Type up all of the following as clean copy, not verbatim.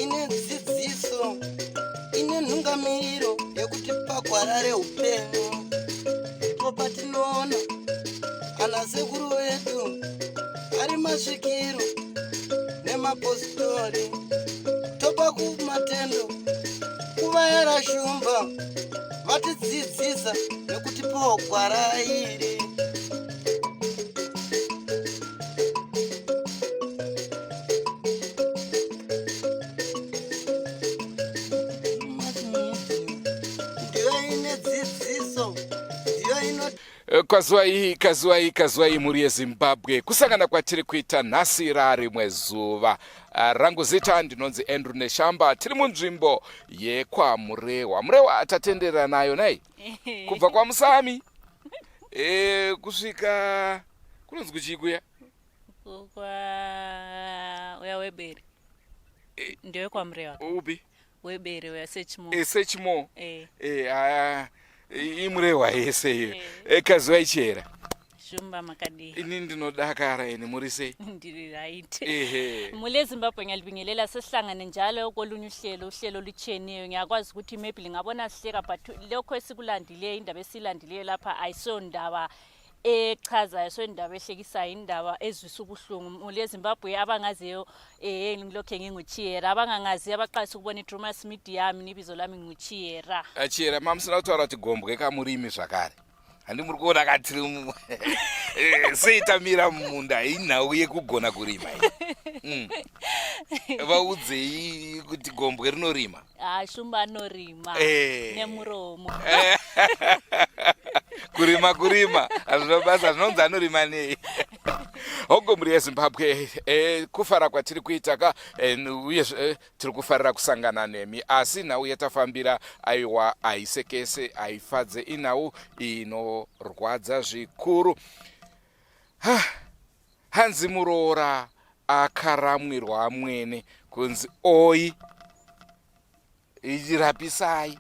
ine dzidziso ine nhungamiriro yekuti pagwarare upenyu ndipo patinoona ana sekuru vedu ari masvikiro nemapositori topa kumatendo kuvayara shumba vatidzidzisa nekutipawo gwara iri. Kazwai muri yeZimbabwe kusangana kwatiri kuita nhasi rimwe zuva. Rangu zita ndinonzi Andrew Neshamba, tiri munzvimbo yekwaMrewa. Mrewa atatendera nayo nai kubva kwaMusami kusvika kunonzi kuchikuya uya webere ndiwe kwaMrewa ubi webere uya sechimo sechimo Mrewa yese iyo Kazwai chera shumba makadi ini ndinodakara ene muri sei ndiri right mule Zimbabwe ngiyalibingelela sesihlangane njalo kolunye uhlelo lucheniyo ngiyakwazi ukuthi maybe lingabona sihleka but lokho esikulandileyo indaba esilandileyo lapha ayisondaba echaza esondaba ehlekisayo indaba ezwisa ubuhlungu mule Zimbabwe abangaziyo ngilokho nginguChiyera abangangazi abaqalisa ukubona iDrewmas media yami nibizo lami nguChiyera Chiyera mamsina utaura kuti gombwe kamurimi zvakare handi muri kuona katiri seitamira mumunda inhau yekugona kurima vaudzei kuti gombwe rinorima shumba anorima nemuromo kurima hazvina basa zvinonzi anorima nei hongo muri yeZimbabwe kufara kwatiri kuita uye tiri kufarira kusangana nemi asi nhau yatafambira aiwa aisekese aifadze inhau inorwadza zvikuru. Hanzi MURORA akaramwirwa amwene kunzi oi irapisai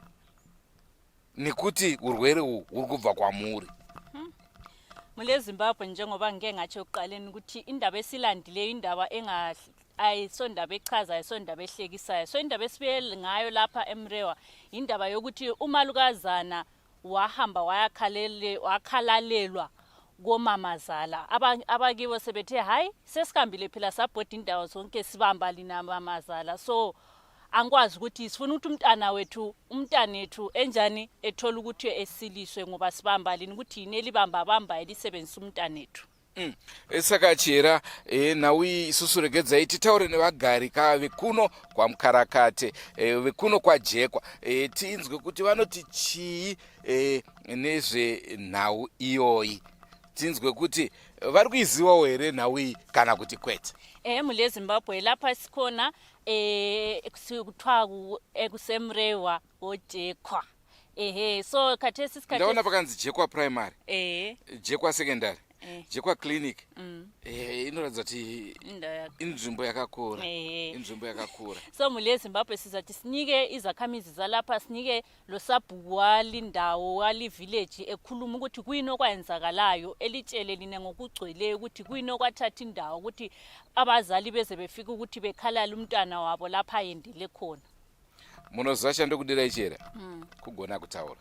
nekuti urwere uhu uri kubva kwamuri. Mule Zimbabwe njengoba ngeke ngathi oqaleni ukuthi indaba esilandileyo indaba ayisondaba echaza ayisondaba ehlekisayo so indaba esibele ngayo lapha eMrewa indaba yokuthi umalukazana wahamba wakhalalelwa komamazala abakibo sebethe hayi sesikambile phela sabhoda indawo zonke sibamba lina mamazala so angikwazi ukuthi sifuna ukuthi umntanethu enjani ethola ukuthi esiliswe ngoba sibamba lini ukuthi yini elibamba elisebenzisa umntanethu. Saka Chiyera nawi isusuregedzai titaure nevagari vekuno kwaMukharakate vekuno kwaJekwa tinzwe kuti vanoti chii nezvenhau iyoyi tinzwe kuti vari kuizivawo here nhau iyi kana kuti kwete. Mule Zimbabwe lapha sikhona kuthiwa kuseMrewa oJekwa so khathesi isikhathi ndaona pakanzi Jekwa primary Jekwa secondary Jekwa clinic inoratidza kuti inzvimbo yakakura so mule Zimbabwe sizathi sinike izakhamizi zalapha sinike lo sabhuku walindawo walivillage ekhuluma ukuthi kuyini okwenzakalayo elitshele line ngokugcweleyo ukuthi kuyini okwathatha indawo ukuthi abazali beze befika ukuthi bekhalala umntwana wabo lapha ayendele khona. Munozva chandokudira Chiyera kugona kutaura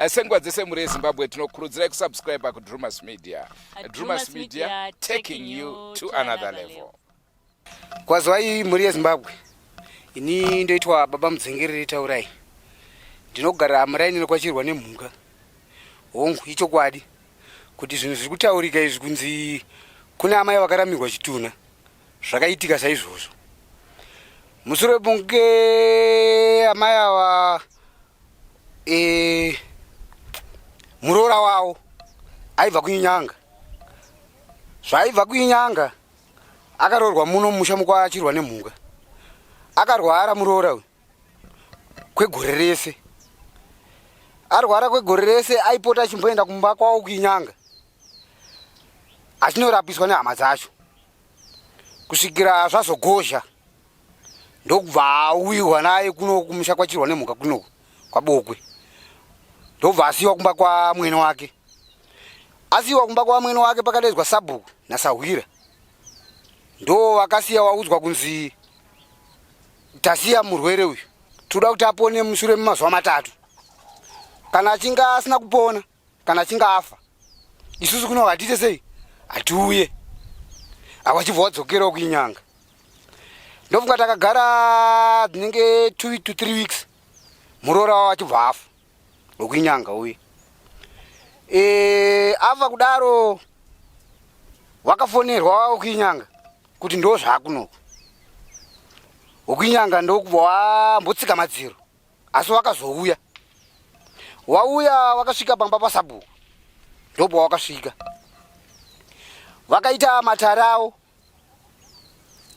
senguva dzese muri yeZimbabwe tinokurudzirai kusubscribe kuDrewmas media. Drewmas media taking you to another level. Kwazwai muri yeZimbabwe ini ndoitwa baba Mudzengerere taurai ndinogara muraini nokwachirwa nemhuka hongu ichokwadi kuti zvinhu zviri kutaurika izvi kunzi kuna amai vakaramirwa chituna zvakaitika saizvozvo mushure bunge amai ava MURORA wavo aibva kuinyanga zvaibva kuinyanga akaroorwa muno musha mukwachirwa nemhuka akarwara MURORA kwegore rese arwara kwegore rese aipota achimboenda kumba kwavo kuinyanga achinorapiswa nehama dzacho kusvikira zvazogozha ndokubva auyiwa naye kuno kumusha kwachirwa nemhuka kuno kwabokwe ndobva asiwa kumba kwa mwene wake asiwa kumba kwa mwene wake pakadedzwa Sabhuku naSahwira. Ndo vakasiya waudzwa kunzi tasiya murwere uyu. Toda kuti apone mushure memazuva matatu. Kana achinga asina kupona, kana achinga afa. Isusu kuno vatite sei? Atiuye. Awachibva wadzokera kuinyanga. Ndofunga takagara dzinenge 2 to 3 weeks. Murora wachibva afa. Okuinyanga uye. Afa kudaro wakafonerwa okuinyanga kuti ndo zvakunoko. Okuinyanga ndokubva wambotsika madziro. Asi wakazouya. Wauya wakasvika pamba paSabhuku. Ndobva wakasvika. Vakaita matarao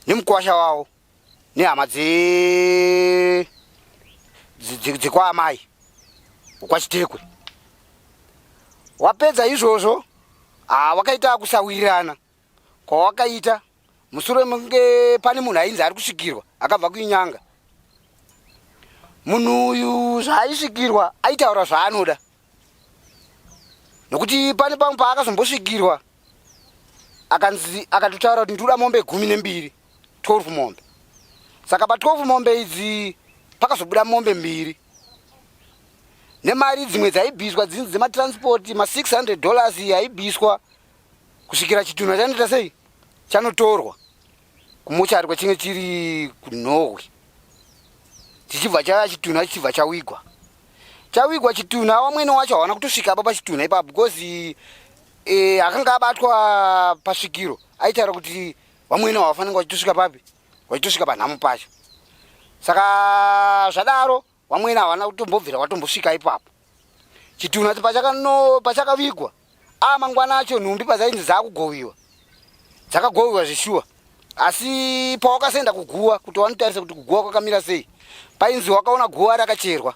nemukwasha wavo nehama dzekwa amai ukwachitekwe. Wapedza izvozvo wakaita kusawirirana kwawakaita mushure munge pane munhu ainzi ari kusvikirwa akabva kuinyanga. Munhu uyu zvaaisvikirwa aitaura zvaanoda, nokuti pane pamwe paakazombosvikirwa akatotaura kuti ndoda mombe 12, 12 mombe. Saka pa 12 mombe idzi pakazobuda mombe 2 nemari dzimwe dzaibviswa dzinzi dzematransport $600 yaibviswa kusvikira chitunha chanoita sei chanotorwa kumuchari kwechinge chiri kuNorway chichibva chaya chitunha chichibva chawigwa chitunha. Wamwene wacho hawana kutosvika apa pachitunha ipapo because akanga abatwa pasvikiro aitaura kuti wamwene wafanira wachitosvika papi, wachitosvika panhamo pacho. Saka zvadaro wamwene hawana kutombobvira watombosvika ipapo. Chitunha pachakavigwa mangwana acho nhumbi padzainzi dzakugowiwa, dzakagowiwa zvishuwa. Asi pawakasaenda kuguwa kuti wanotarisa kuti kuguwa kwakamira sei, painzi wakaona guwa rakacherwa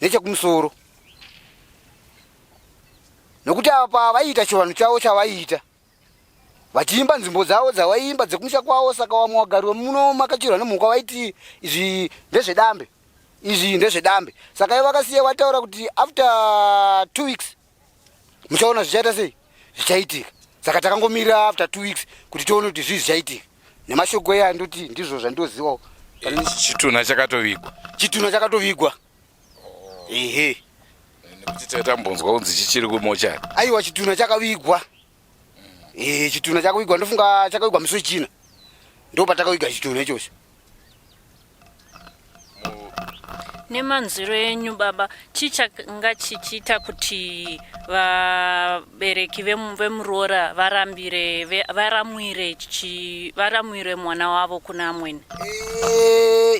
nechekumusoro. Nokuti apa vaiita chivanhu chavo chavaiita, vachiimba nzvimbo dzavo dzavaimba dzekumusha kwavo. Saka vamwe wagari muno makacherwa nemhuka vaiti izvi ndezvedambe, izvi ndezvedambe. Saka ivo vakasiya vataura kuti after 2 weeks muchaona zvichaita sei, zvichaitika. Saka takangomirira after 2 weeks kuti tione kuti zvii zvichaitika. Nemashoko eya ndoti ndizvo zvandozivawo. Chitunha chakatovigwa. Chitunha chakatovigwa. Ehe. Nekuti tatambonzwa kunzi chichiri kumochari. Aiwa, chitunha chakavigwa. Chitunha chakavigwa, ndofunga chakavigwa musi wechina. Ndo patakaviga chitunha ichocho. Nemanziro enyu baba, chichanga chichiita kuti vabereki veMurora varamwire mwana wavo kuna amweni?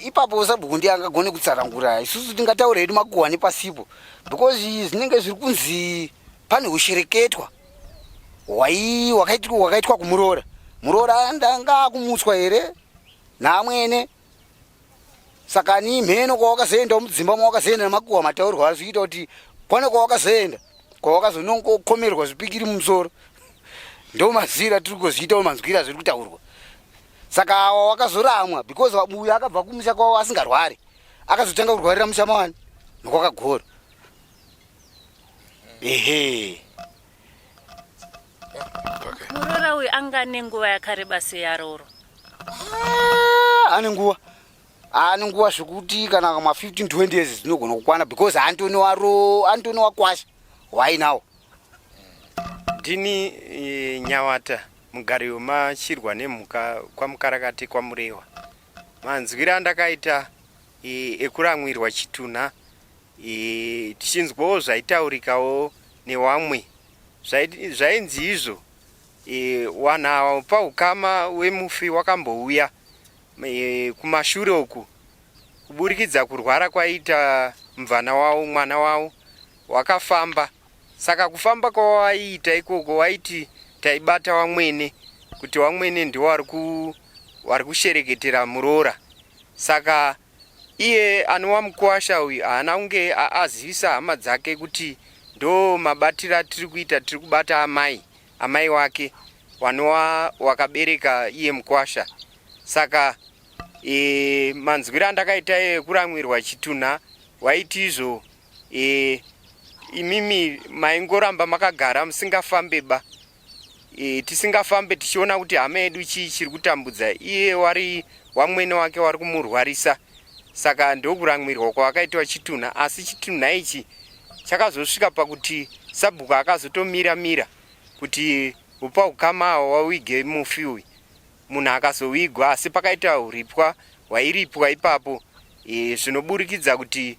Ipapo Sabhuku ndiye angagone kutsarangura. Isusu tingataura hedu makuhani pasipo, because zvinenge zviri kunzi pane ushereketwa wakaitwa kuMurora. Murora ndanga kumutswa here naamwene. Saka ni mheno kwawakazoenda mudzimba mwawakazoenda nemakuhwa mataurwa azviita kuti pane kwawakazoenda kwawakazonongokomerwa zvipikiri mumusoro. Ndo mazira tiri kuzviitawo manzwira zviri kutaurwa. Saka awa wakazoramwa because uyu akabva kumusha kwavo asingarwari, akazotanga kurwarira musha mawani nokwakagora. Ehe. Murora uyu anga nenguva yakareba seyaroro? Ane nguva zvekuti kana ma 15-20 years dzinogona kukwana, because Antoni wakwasha wainawo. Ndini Nyawata, mugari wemashirwa nemhuka kwaMukarakati kwaMurewa. Manzwira andakaita ekuramwirwa chitunha, tichinzwawo zvaitaurikawo newamwe zvainzi izvo. Wanha paukama wemufi wakambouya kumashure uku kuburikidza kurwara kwaita mvana wavo, mwana wavo wakafamba. Saka kufamba kwawaiita ikoko waiti taibata wamwene kuti wamwene ndiwo wari kushereketera Murora. Saka iye anowa mukwasha uyu haana kunge azivisa hama dzake kuti ndo mabatira tiri kuita, tiri kubata amai wake wanowa wakabereka iye mukwasha. Saka manzwira andakaita ekuramwirwa chitunha waiti izvo imimi maingoramba makagara musingafambeba. Tisingafambe tichiona kuti hama yedu chii chiri kutambudza iye wamwene wake wari kumurwarisa. Saka ndokuramirwa kwavakaitwa chitunha, asi chitunha ichi chakazosvika pakuti sabhuku akazotomira kuti upa ukama wawige mufi uyu. Munhu akazowigwa, asi pakaita uripwa hwairipwa ipapo. Zvinoburikidza kuti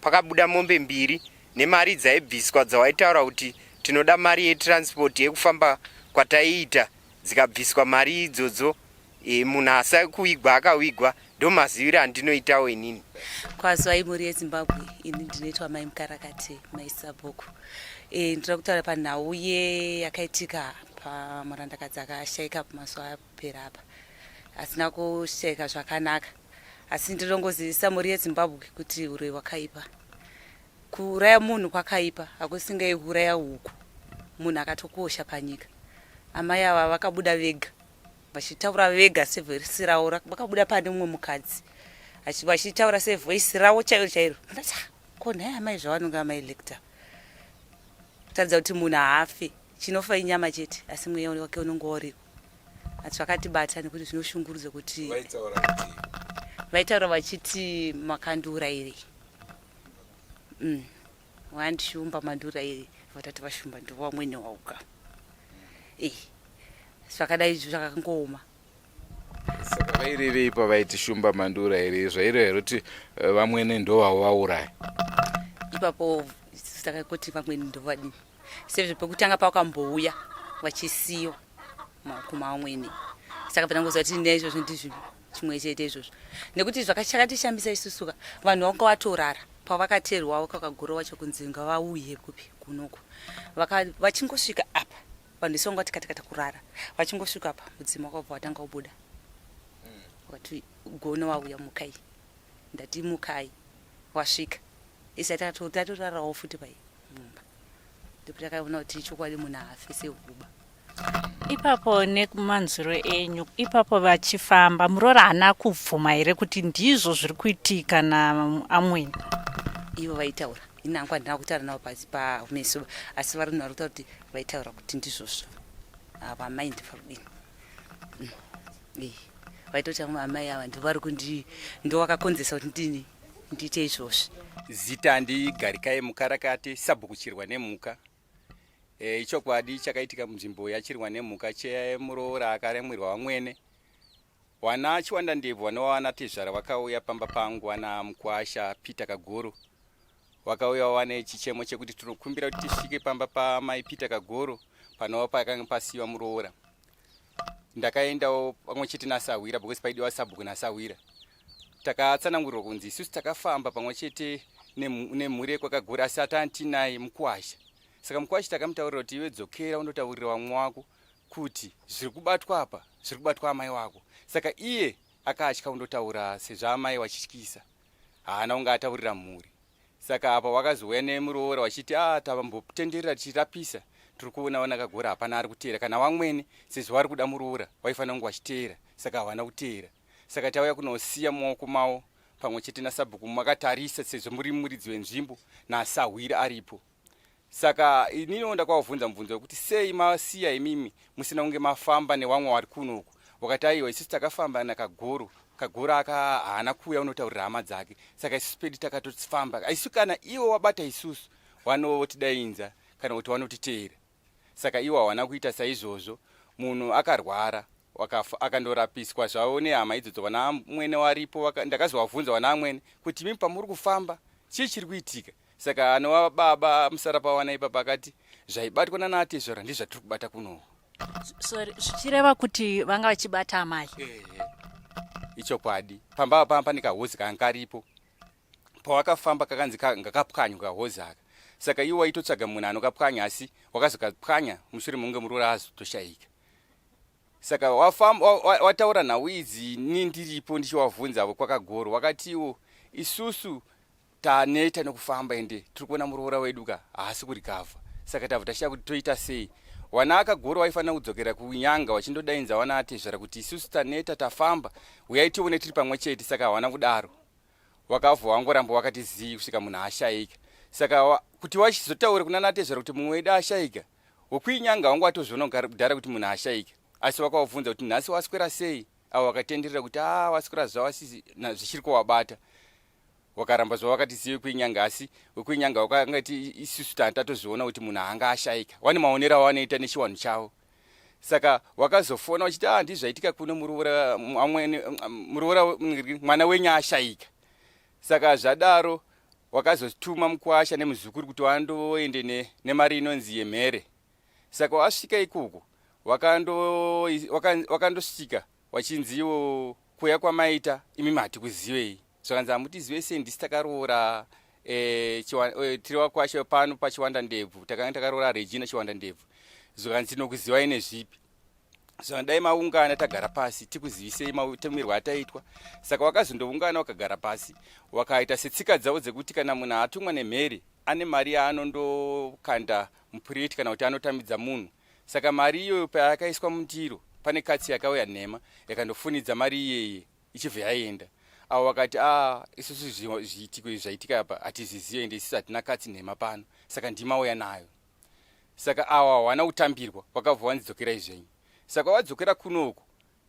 pakabuda mombe 2 nemari dzaibviswa dzawaitaura kuti tinoda mari yetransport yekufamba kwataiita, dzikabviswa mari idzodzo. Munhu asai kuwigwa akawigwa, ndomaziviro andinoitawo inini. Kwazwai mhuri yeZimbabwe, ini ndinoitwa mai Mukarakate, mai Sabhuku. Ndinoda kutaura panhau yakaitika pamurandakadzi akashaika pamazuva apera apa. Asina kushaika zvakanaka. Asi ndinongozivisa mhuri yeZimbabwe kuti uroyi hwakaipa. Kuuraya munhu kwakaipa, hakusingauraya huku. Munhu akatokosha panyika. Amai ava vakabuda vega, vachitaura vega sevhoisi ravo, vakabuda pane mumwe mukadzi vachitaura sevhoisi ravo chairo. Ndati ko nhai amai zvavanonga amaelekta, kutaridza kuti munhu haafe, chinofa inyama chete, asi mweya wake unonge uriko. Asi vakatibata nekuti zvinoshungurudza kuti vaitaura vachiti makandiurayire. Wandishumba mandurayire, vatati vashumba ndovamwene wauka. Zvakadai izvo zvakangoma. Saka vairevei pavaitishumba mandura here, zvairo here kuti vamwene ndovavauraya? Ipapo takati vamwene ndovadini, sezvo pekutanga pakambouya vachisiyiwa kumamwene. Saka panangoziva kuti neizvozvo ndizvo chimwe chete izvozvo, nekuti zvakatishambisa isusuka vanhu vanga vatorara pavakateerwa vakagura wacho kunzi ngavauye kupi kunoku. Vachingosvika apa vanhu isonga tikatikata kurara, vachingosvika apa mudzima wakabva watanga kubuda. Wakati gona wauya mukai, ndati mukai wasvika, isi tatorarawo futi pai mumba. Ndipo takaona kuti chokwadi munhu haafe sehuba. Ipapo nekumanzuro enyu, ipapo vachifamba, MURORA haana kubvuma here kuti ndizvo zviri kuitika naamweni? Ivo vaitaura, ini hangu handina kutaura navo pasi pameso, asi vari vari kutaura kuti vaitaura kuti ndizvozvo. Vamai ndiparudini. Vaitoti amai ava ndivari ndovakakonzesa kuti ndiite izvozvo. Zita ndigarikai Mukarakate, Sabhuku chirwa nemhuka. Ichokwadi chakaitika munzvimbo yachirwa nemhuka cheMURORA akaremerwa vamwene. Wana chiwanda ndebvu vanowana tezvara vakauya pamba pangu, wana mukwasha Peter Kagoro. Vakauya wane chichemo chekuti tinokumbira kuti tisvike pamba pamai Peter Kagoro panova pakanga pasiwa MURORA. Ndakaendawo pamwe chete naSawira, because paidiwa Sabhuku naSawira. Takatsanangurirwa kunzi isusu takafamba pamwe chete nemhuri yekwakagura, asi atantinaye mukwasha. Saka mukwasha takamutaurira kuti iwe dzokera undotaurira vamwe wako kuti zviri kubatwa apa zviri kubatwa amai wako. Saka iye akatya kundotaura sezvo amai vachityisa, haana kunge ataurira mhuri. Saka apa wakazouya neMURORA vachiti tambotenderera tichirapisa, tiri kuona vanakagora hapana ari kuteera, kana vamwene sezvo vari kuda MURORA vaifanira kunge vachiteera, saka havana kuteera. Saka tauya kunosiya mumaoko mavo pamwe chete naSabhuku makatarisa sezvo muri muridzi wenzvimbo naSawira aripo. Saka inini ndakavabvunza mubvunzo wekuti sei masiya imimi musina kunge mafamba nevamwe vari kunoku. Wakati aiwa isusu takafamba naKagoro, Kagoro haana kuuya unotaurira hama dzake, saka isusu pedu takatofamba. Isu kana ivo wabata isusu vanotidainza kana kuti vanotiteera. Saka ivo hawana kuita saizvozvo. Munhu akarwara akandorapiswa zvavo nehama idzodzo, vana mwene waripo. Ndakazovabvunza vana vamwene kuti mimi pamuri kufamba chii chiri kuitika. Saka anova baba musara wana ipapa akati zvaibatwa naNatezvara ndizvatiri kubata kunoku. Zvichireva kuti vanga vachibata amai? Ichokwadi. Pamba pane kahozi kanga karipo, pawakafamba kakanzi ngakapwanywa kahozi aka. Saka iwo waitotsvaga munhu anokapwanya, asi wakazokapwanya mushure munge MURORA azotoshaika. Saka wataura nhau idzi nindiripo ndichivabvunza kwakagoro, wakati iwo isusu taneta nekufamba ende tiri kuona MURORA weduka haasi kurikavha. Saka tabva tashaya kuti toita sei. Wana akagoro waifanira kudzokera kunyanga wachindodainza wana atezvara kuti isusu taneta tafamba, uyai tione tiri pamwe chete. Saka hawana kudaro, wakavha wangoramba wakati zii kusvika munhu ashaika. saka kuti wachizotaura kuna natezvera kuti mumwe wedu ashayika, wekuinyanga wangu watozviona kudhara kuti munhu ashayika, asi wakavabvunza kuti nhasi waswera sei, avo wakatenderera kuti waswera zvawasizi zvichiri kwawabata. Wakaramba zvawakati zive kuinyanga, asi wekuinyanga wakangati isusu tatozviona kuti munhu haanga ashayika, wane maonero awanoita nechiwanhu chavo. Saka wakazofona uchiti ndizvaitika kuno Muroora mwana wenyu ashayika. Saka zvadaro wakazotuma mukwasha nemuzukuru kuti wandoende nemari inonzi yemhere. Saka wasvika ikoko wakandosvika wachinziwo kuya kwamaita imi mati kuzivei. Zvakanzi hamutizive sei ndisi takaroora tiri wakwasha pano pachiwanda ndebvu, takanga takaroora Regina chiwanda ndebvu. Zvakanzi tinokuzivai nezvipi. Zvandai maungana tagara pasi tikuzivisei mautemirwo ataitwa. Saka wakazondoungana wakagara pasi wakaita setsika dzavo dzekuti kana munhu atumwa nemhere ane mari yaanondokanda mupureti kana kuti anotamidza munhu. Saka mari iyoyo payakaiswa mundiro pane katsi yakauya nhema yakandofunidza mari iyeye ichibva yaenda. Avo wakati isusu zviitiko zvaitika apa hatizvizive ende isusu hatina katsi nhema pano, saka ndimauya nayo. Saka ava hawana kutambirwa wakabva wanzidzokera izvenyu. Saka wadzokera kunoku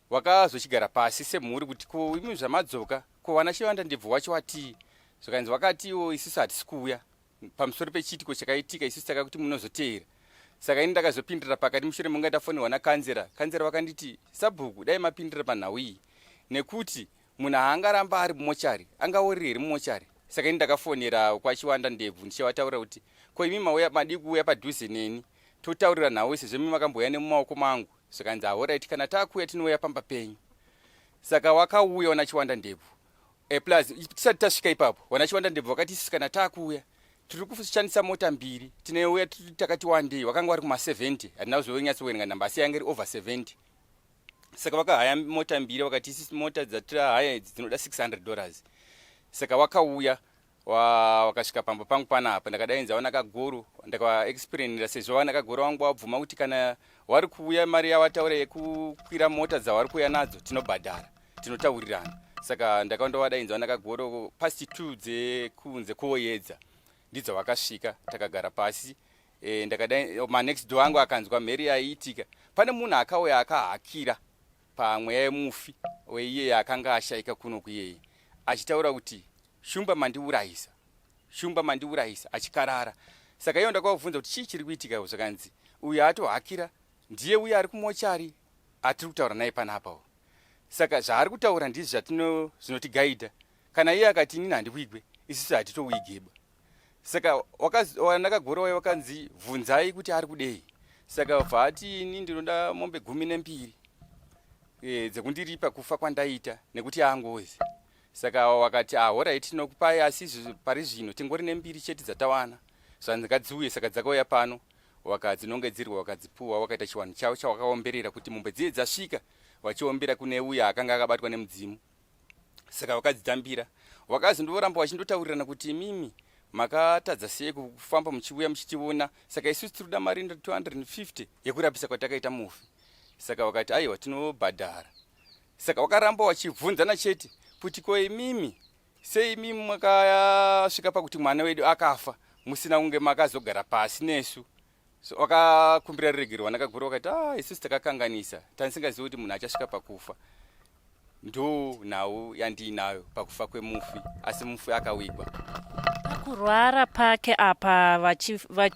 wakazochigara pasi semhuri kuti ko imi zvamadzoka ko wana chiwanda ndebvu wacho watii. Zvakanzi wakatiwo isusu hatisi kuuya pamusoro pechiitiko chakaitika, isusu taka kuti munozoteera. Saka ini ndakazopindira pakati mushure munga ndafonirwa nakanzera. Kanzera wakanditi Sabhuku dai mapindira panhau iyi nekuti munhu haangaramba ari mumochari angauriri here mumochari. Saka ini ndakafonera kwachiwanda ndebvu ndichivataurira kuti ko imi madi kuuya padhuze neni totaurira nhau sezvo imi makamboya nemumaoko mangu. Zvakanzi alright kana takuya tinouya pamba penyu. Saka wakauya wana chiwanda ndebvu. Plus tisati tasvika ipapo wana chiwanda ndebvu wakati isusu kana takuya tiri kushandisa mota mbiri tinouya takati wandei, wakanga wari kuma70 hatina kuzonyatsokuverenga namba asi yanga iri over 70. Saka wakahaya mota mbiri wakati isusu mota dzatirahaya idzi dzinoda $600. Saka wakauya wakasvika pamba pangu panapa ndakadainza wana kagoro ndakaexplainira sezvo wana kagoro wangu wabvuma kuti kana wari kuuya mari yawataura yekukwira mota dzawari kuuya nadzo tinobhadhara, tinotaurirana. Saka ndakandowadainza wana kagoro past 2 dzekunze koyedza ndidzo wakasvika takagara pasi. Next door angu akanzwa mheri yaiitika. Pane munhu akauya akahakira pamweya yemufi weiye akanga ashayika kuno kuyeye achitaura kuti shumba mandiurayisa achikarara. Saka iyo ndakavabvunza kuti chii chiri kuitika. Zvakanzi uyu atohakira ndiye uye ari kumochari atiri kutaura naye panapa. Saka zvaari kutaura ndizvo zvinotigaidha. Kana iye akati inini handikuigwe isusu hatitouigeba. Saka ndakagorowa wakanzi bvunzai kuti ari kudei. Saka vhati ini ndinoda mombe 12 dzekundiripa kufa kwandaita nekuti angozi. Saka wakati alright tinokupai asi pari zvino tingori nembiri chete dzatawana. Zvandzikadziuye saka dzakauya pano wakadzinongedzerwa wakadzipuwa wakaita chiwanhu chavo chawakaomberera kuti mombe dziye dzasvika wachiombera kune uya akanga akabatwa nemudzimu. Saka wakadzitambira wakazondoramba wachindotaurirana kuti mimi makatadza sei kufamba muchiuya muchitiona. Saka isusu tiri kuda mari 250 yekurapisa kwatakaita mufi. Saka wakati aiwa tinobhadhara. Saka wakaramba wachibvunzana chete kuti ko imimi sei imimi makasvika pakuti mwana wedu akafa musina kunge makazogara pasi nesu. So wakakumbira ruregerwa nakagura wakati isusu takakanganisa tanisingazivi kuti munhu achasvika pakufa. Ndo nhau yandiinayo pakufa kwemufi, asi mufi akawigwa. Pakurwara pake apa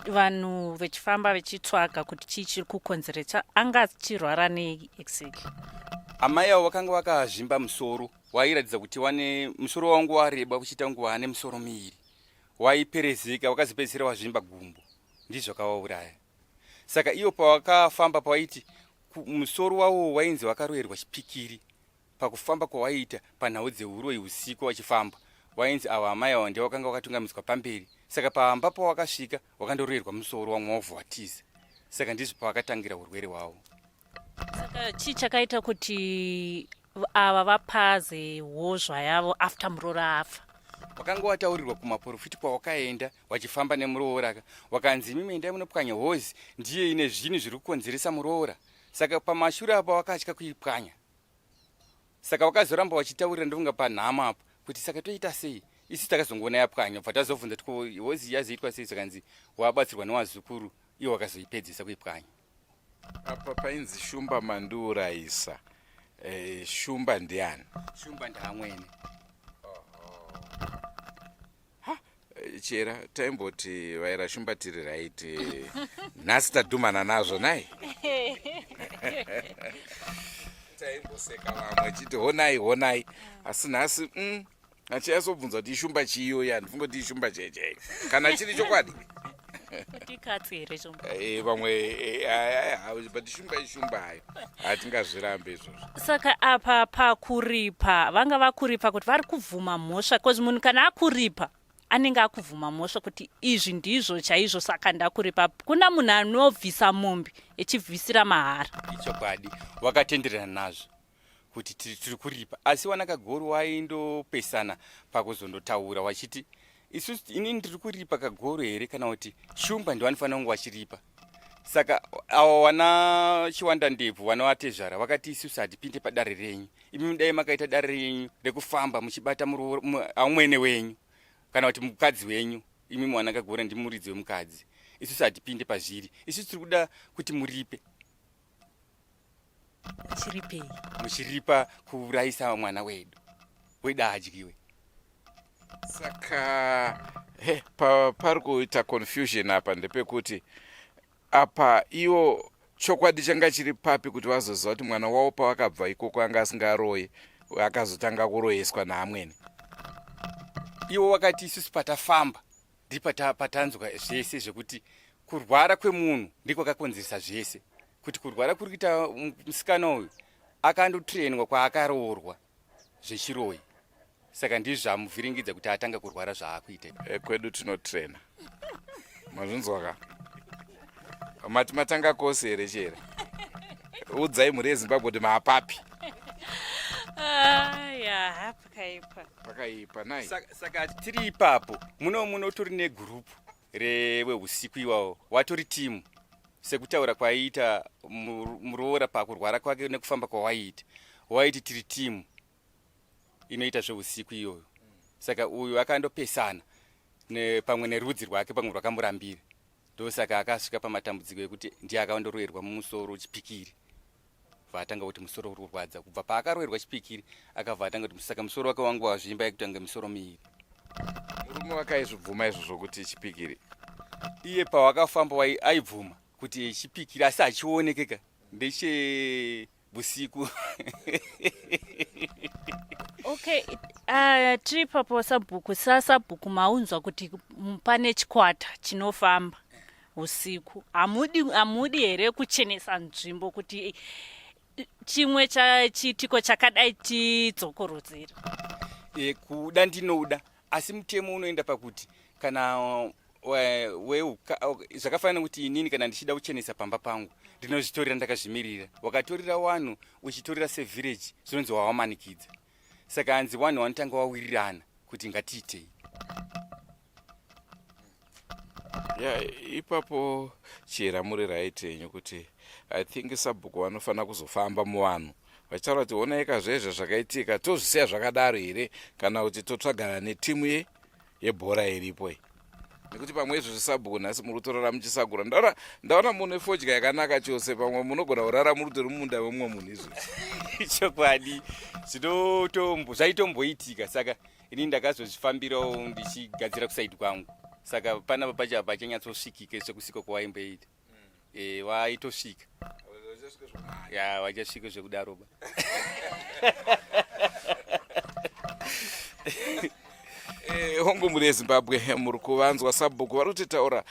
vanhu vechifamba vechitsvaga kuti chii chiri kukonzeresa anga achirwara nei exactly? Amai avo vakanga vakazvimba musoro wairatidza kuti wane musoro wangu wareba uchiita kunge wane misoro miiri, waiperezeka wakazopedzisira wazvimba gumbo, ndizvo zvakawauraya. Saka iyo pawakafamba pawaiti musoro wavo wainzi wakarovererwa chipikiri. Pakufamba kwawaiita panhau dzeuroi usiku wachifamba wainzi ava amai avo ndiye wakanga wakatungamidzwa pamberi. Saka pamba pawakasvika wakandorovererwa musoro wamwe wavhu watiza. Saka ndizvo pawakatangira urwere hwavo. Saka chii chakaita kuti ava vapaze hozva yavo after Murora afa? Wakanga wataurirwa kumaprofiti kwawakaenda wachifamba neMurora wakanzi imimi endai munopwanya hozi ndiye ine zvinhu zviri kukonzeresa Murora. Saka pamashure apa wakatya kuipwanya. Saka wakazoramba wachitaurira ndovunga panhama apa kuti saka toita sei isi takazongona yapwanya bva tazobvunza kuti wozi yazoitwa sei zvakanzi wabatsirwa newazukuru iwo wakazoipedzisa kuipwanya. Apa painzi shumba mandiurayisa. Shumba ndiani? Shumba ndaamwene. Chera taimboti vaira shumba tiri right. Nhasi tadhumana nazvo nai. Taimboseka vamwe chiti honai asi nhasi achiyasobvunza kuti ishumba chiyoya ndifunga kuti ishumba cheche kana chiri chokwadi kuti katsi here chombo vamwe but ishumba hayo hatingazvirambe izvozvo. Saka apa pakuripa vanga vakuripa kuti vari kuvhuma mhosva cause munhu kana akuripa anenge akuvhuma mhosva kuti izvi ndizvo chaizvo saka ndakuripa. Kuna munhu anobvisa mombe echibvisira mahara. Ichokwadi wakatenderana nazvo kuti tiri kuripa asi wanakagoro waindopesana pakuzondotaura wachiti isusu inini ndiri kuripa kagoro here kana kuti shumba ndivanofanira kunge wachiripa. Saka avo wana chiwanda ndebvu vanovatezvara vakati isusu hatipinde padare renyu, imi dai makaita dare renyu rekufamba muchibata amwene wenyu kana kuti mukadzi wenyu, imi mwanakagora ndi muridzi wemukadzi, isusu hatipinde pazviri, isusu tiri kuda kuti muripe. Chiripei muchiripa kuurayisa mwana wedu weda adyiwe. Saka pari kuita confusion apa ndepekuti apa iwo chokwadi changa chiri papi kuti vazoziva kuti mwana wavo pawakabva ikoko anga asingaroyi akazotanga kuroyeswa naamweni. Iwo wakati isusu patafamba ndipatanzwa zvese zvekuti kurwara kwemunhu ndiko kakonzeresa zvese, kuti kurwara kuri kuita musikana uyu akandotrenwa kwaakaroorwa zvechiroyi, saka ndizvo zvamuvhiringidza kuti atanga kurwara zvaakuita. Kwedu tinotrena mazvinzwaka mati matanga kose here chera udzai mhuri yeZimbabwe kuti maapapi pakaipa nai. Saka tiri ipapo munotori negurupu reweusiku iwawo watori timu sekutaura kwaiita MURORA pakurwara kwake nekufamba kwawaita waiti tiri timu inoita zveusiku iyoyo. Saka uyu akandopesana pamwe nerudzi rwake pamwe rwakamurambira, ndosaka akasvika pamatambudziko ekuti ndiye akandoroerwa mumusoro Chipikiri, vatanga kuti musoro uri kurwadza. Kubva paakaroerwa Chipikiri akabva atanga kuti saka musoro wake wangu wazvimba yekutanga misoro miiri. Murume wakaizvibvuma izvozvo kuti Chipikiri iye pawakafamba aibvuma kuti Chipikiri asi achionekeka ndechebusiku. Okay, tiri papo sabhuku. Sabhuku maunzwa kuti pane chikwata chinofamba usiku. Amudi here kuchenesa nzvimbo kuti chimwe chitiko chakadai chidzokorodzera. Kuda ndinoda, asi mutemo unoenda pakuti kana zvakafanana kuti inini kana ndichida kuchenesa pamba pangu ndinozvitorera ndakazvimirira. Wakatorera wanhu uchitorera sevillage zvinonzi wawamanikidza. Saka hanzi wanhu vanotanga wawirirana kuti ngatiitei. Ipapo chera muri right yenyu kuti I think sabhuku vanofana kuzofamba muvanhu vachitaura kuti honai kazvezvo zvakaitika tozvisiya zvakadaro here kana kuti totsvagana netimu yebhora iripo iyi, nekuti pamwe izvo zvisabhuku nhasi muri kutorara muchisagura. Ndaona mune fodya yakanaka chose, pamwe munogona kurara muri kutori mumunda wemumwe munhu izvozvo. Chokwadi zvaitomboitika, saka ini ndakazozvifambirawo ndichigadzira kusaidi kwangu. Saka panapa pacha pachanyatsosvikika sekusika kwawaimboita. Waitosvika. Wachasvika zvekudaroba. Hongu muri yeZimbabwe muri kuvanzwa sabhuku vari kutitaura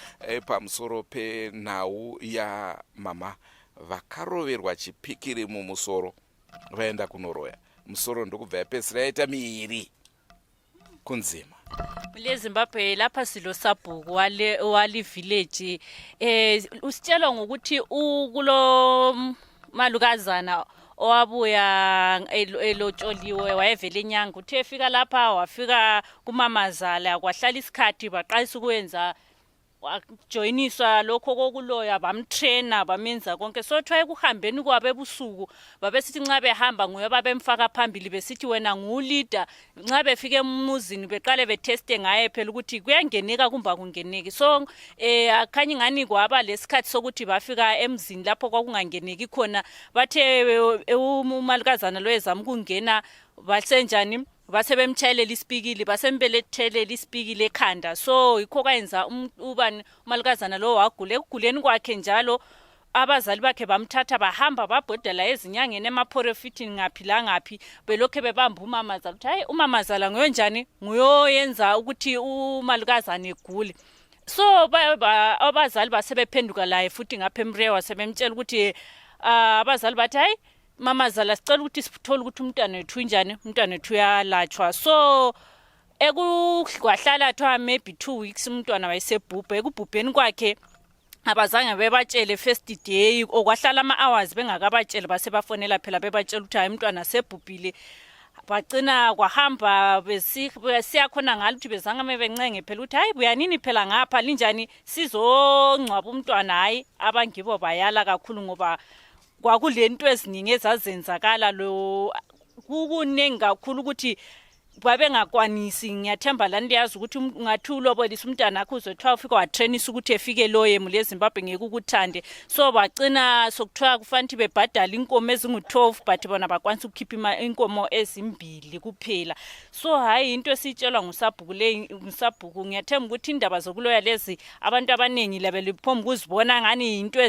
pamusoro penhau yamama vakaroverwa Chipikiri mumusoro vaenda kunoroya. Musoro ndokubva yapedzisira yaita miiri kunzima. LeZimbabwe lapha silo sabhuku wali village. Usitshela ngokuthi kulo malukazana owabuya elotsholiwe wayevela enyanga, uthe efika lapha wafika kumamazala kwahlala isikhathi baqalisa ukwenza wajoyiniswa lokho kokuloya bamtraina bamenza konke so try kuhambeni kwabe ebusuku babesithi nxa behamba nguye babemfaka phambili besithi wena nguleader nxa befike emuzini beqale beteste ngaye phela ukuthi kuyangeneka kumba kungeneki so akhanye ngani kwaba lesikhathi sokuthi bafika emzini lapho kwakungangeneki khona bathe umalukazana lo ezama ukungena basenjani basebemtshayelela isipikili basembelethelela isipikili ekhanda so yikho kayenza ubani umalukazana lo wagula ekuguleni kwakhe njalo abazali bakhe bamthatha bahamba babhodela ezinyangeni emaphorofitini ngaphi la ngaphi belokhe bebamba umamazala ukuthi hayi umamazala ngoyonjani nguyoyenza ukuthi umalukazana egule so abazali basebephenduka laye futhi ngapha eMrewa sebemtshela ukuthi abazali bathi hayi mamazala sicela ukuthi sithole ukuthi umntwana wethu unjani umntwana wethu uyalatshwa so ekwahlala maybe 2 weeks umntwana wayesebhubha ekubhubheni kwakhe abazange bebatshele first day okwahlala ama-hours bengakabatshele basebafonela phela bebatshela ukuthi hayi umntwana sebhubhile bagcina kwahamba besiya khona ngalo ukuthi bezange mebencenge phela ukuthi hayi buyanini phela ngapha linjani sizongcwaba umntwana hayi abangibo bayala kakhulu ngoba kwakulento eziningi ezazenzakala lo kukunengi kakhulu ukuthi babengakwanisi ngiyathemba la ndiyazi ukuthi ungathi ulobolisa umntana akho uzothiwa ufika watrainisa ukuthi efike loye emule eZimbabwe ngeke ukuthande so bagcina sokuthiwa kufanele bebhadala inkomo ezingu-12 but bona bakwanisa ukukhipha inkomo ezimbili kuphela so hayi into esitshelwa ngusabhuku ngiyathemba ukuthi indaba zokuloya lezi abantu abaningi labeliphomba ukuzibona ngani into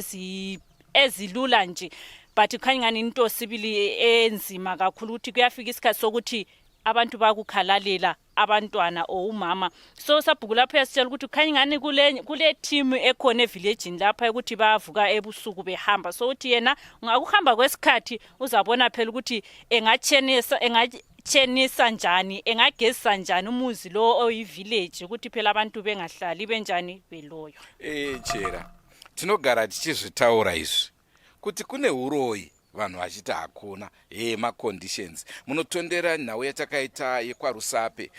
ezilula nje but khanye ngani into sibili enzima kakhulu ukuthi kuyafika isikhathi sokuthi abantu bakukhalalela abantwana o umama so sabhuku lapho yasitshela ukuthi khanye ngani kule team ekhona evillage lapha ukuthi bavuka ebusuku behamba so uthi yena ngakuhamba kwesikhathi uzabona phela ukuthi engachenisa njani engagezisa njani umuzi lo oyivillage ukuthi phela abantu bengahlali benjani beloyo chera tinogara tichizvitaura izvi kuti kune uroyi vanhu vachiti hakuna maconditions munotondera nhau yatakaita yekwarusape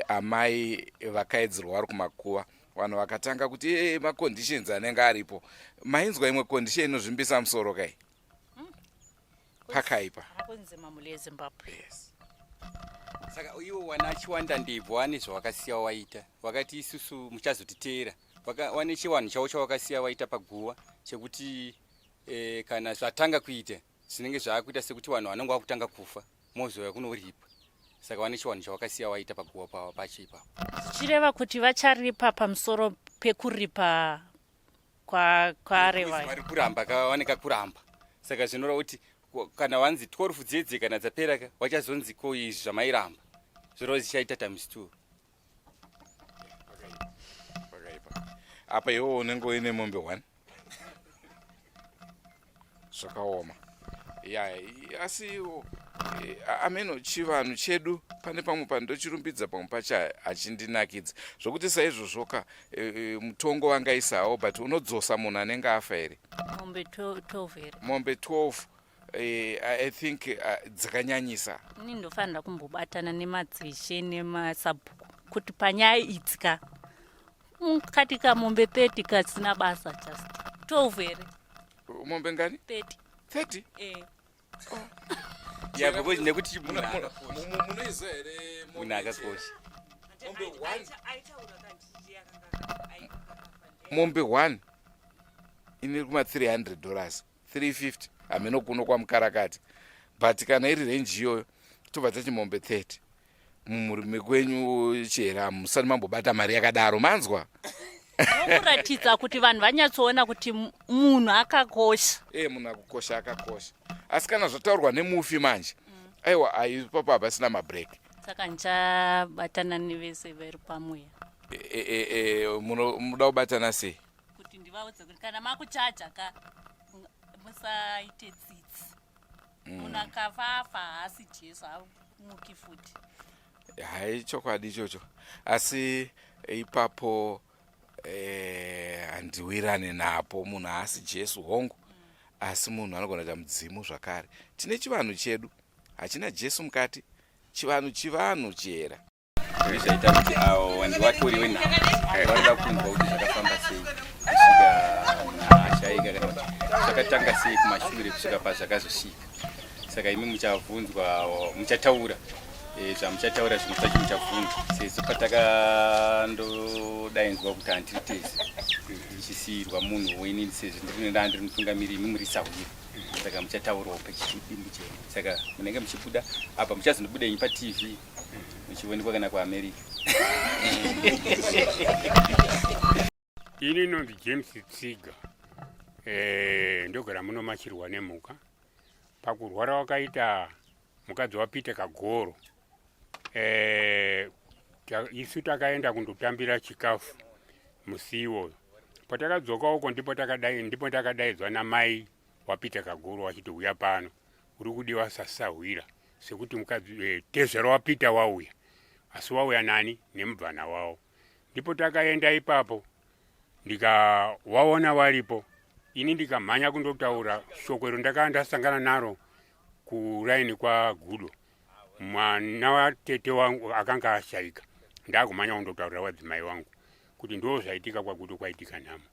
amai vakaedzerwa vari kumakuva vanhu vakatanga kuti maconditions anenge aripo mainzwa imwe condition inozvimbisa musoro kai pakaipa akunzima mule eZimbabwe yes. Saka uyu wana chiwanda ndibvo ane zvawakasiya waita wakati isusu muchazotiteera wane chiwanhu chavo chawakasiya waita paguwa chekuti kana zvatanga kuita zvinenge zvaakuita sekuti vanhu vanenge vakutanga kufa mozoya kunoripa saka wane chiwanhu chawakasiya waita paguwa pavo pacho ipapo zvichireva kuti vacharipa pamusoro pekuripa kwaRewa vari kuramba kawaneka kuramba saka zvinoreva kuti kana wanzi 12 dzedze kana dzapera wachazonzi ko izvi zvamairamba zvorova zichaita times 2 apa iwo unenge uine mombe 1 zvakaoma asi ameno chivanhu chedu pane pamwe pandochirumbidza pamwe pacho hachindinakidza zvokuti saizvozvoka mutongo wangaisawo but unodzosa munhu anenge afa here mombe 12 here mombe 12 I think dzakanyanyisa ini ndofanira kumbobatana nemadzishe nemasabhuku kuti panyaya idzika kati kamombe 30 kasina basa just 12 here mombe ngani 30 yakokuti nekuti munoiziva here munhu akakosha mombe 1 ine kuma$300 $350 hameno kuno kwamukarakati but kana iri renji iyoyo tobva tachi mombe 30 mumurume kwenyu chera musati mambobata mari yakadaro manzwa nokuratidza kuti vanhu vanyatsoona kuti munhu akakosha munhu akukosha akakosha asi kana zvataurwa nemufi manje aiwa aipapo pasina mabreak saka ndichabatana nevese vari pamuya munoda kubatana sei kuti ndivaudze kuti kana makuchaja ka musaite tsitsi munhu akafafa haasi jesu hamuki futi hai chokwadi ichocho asi ipapo handiwirane napo munhu haasi jesu hongu asi munhu anogona kuita mudzimu zvakare tine chivanhu chedu hachina jesu mukati chivanhu chera zvaita kuti avo wandivatoriwe nhau varida kunzwa kuti zvakafamba sei kusvika munashaika kana kuti zvakatanga sei kumashure kusvika pazvakazosvika. Saka imi muchabvunzwa, muchataura zvamuchataura zvimwe zvacho muchabvunzwa, sezvo patakandodaidzwa kuti handiri tezi ndichisiyirwa munhu wenini, sezvo ndiri mutungamiri, imi muri Sawira. Saka muchataurawo pachidimbu chenu. Saka munenge muchibuda apa muchazondobudenyi paTV muchionekwa kana kuAmerica. Ini nonzi James Tsiga, ndogara muno machirwa nemhuka. Pakurwara wakaita mukadzi waPeter Kagoro, isu takaenda kundotambira chikafu musiwo. Patakadzoka uko ndipo takadaidzwa namai waPeter Kagoro wachiti uya pano uri kudiwa saSawira, sekuti mukadzi tezvero waPeter wauya, asi wauya nani nemubvana wavo. Ndipo takaenda ipapo ndikawaona varipo, ini ndikamhanya kundotaura shoko ndakanga ndasangana naro kuraini kwaGudo, mwana watete wangu akanga ashaika. Ndakumhanya kundotaurira wadzimai wangu kuti ndo zvaitika kwaGudo kwaitika nhamo.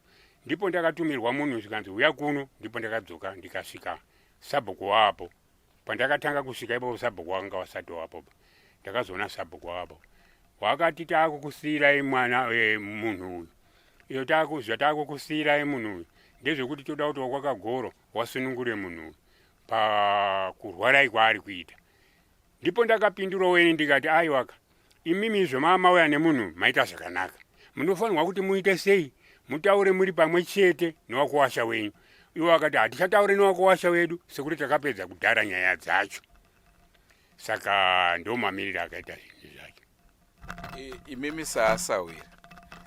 Ndipo ndakatumirwa munhu zvikanzi uya kuno, ndipo ndakadzoka ndikasvika sabhuku wapo. Pandakatanga kusvika ipapo sabhuku wanga wasati wapo, ndakazoona sabhuku wapo wakati takukusiyirai mwana munhu uyu, iyo takukusiyirai munhu uyu ndezvekuti toda kuti wakwakagoro wasunungure munhu uyu pakurwara kwaari kuita. Ndipo ndakapindura weni ndikati aiwaka, imimi zvamauya nemunhu maita zvakanaka, munofanirwa kuti muite sei, mutaure muri pamwe chete newakuwasha wenyu. Iwo akati hatichataure newakuwasha wedu sekuti takapedza kudhara nyaya dzacho. Saka ndo mamiriro akaita zvinhu zvacho. Imimi saSawira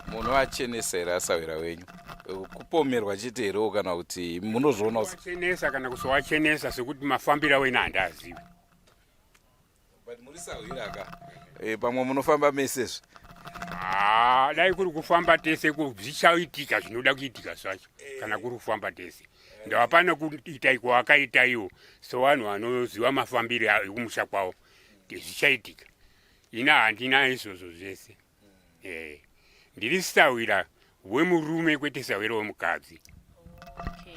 munhu achenesera aSawira wenyu kupomerwa chete here kana kuti munozviona chenesa kana kusowachenesa sekuti mafambira wenyu handazivi. But muri Sawira aka pamwe munofamba mesezvo. Dai kuri kufamba tese zvichaitika zvinoda kuitika zvacho kana kuri kufamba tese. Ndapana kuita iko akaita iwo sevanhu vanoziva mafambiro ekumusha kwawo zvichaitika. Ina handina izvozvo zvese. Ndiri Sawira wemurume kwete Sawira wemukadzi.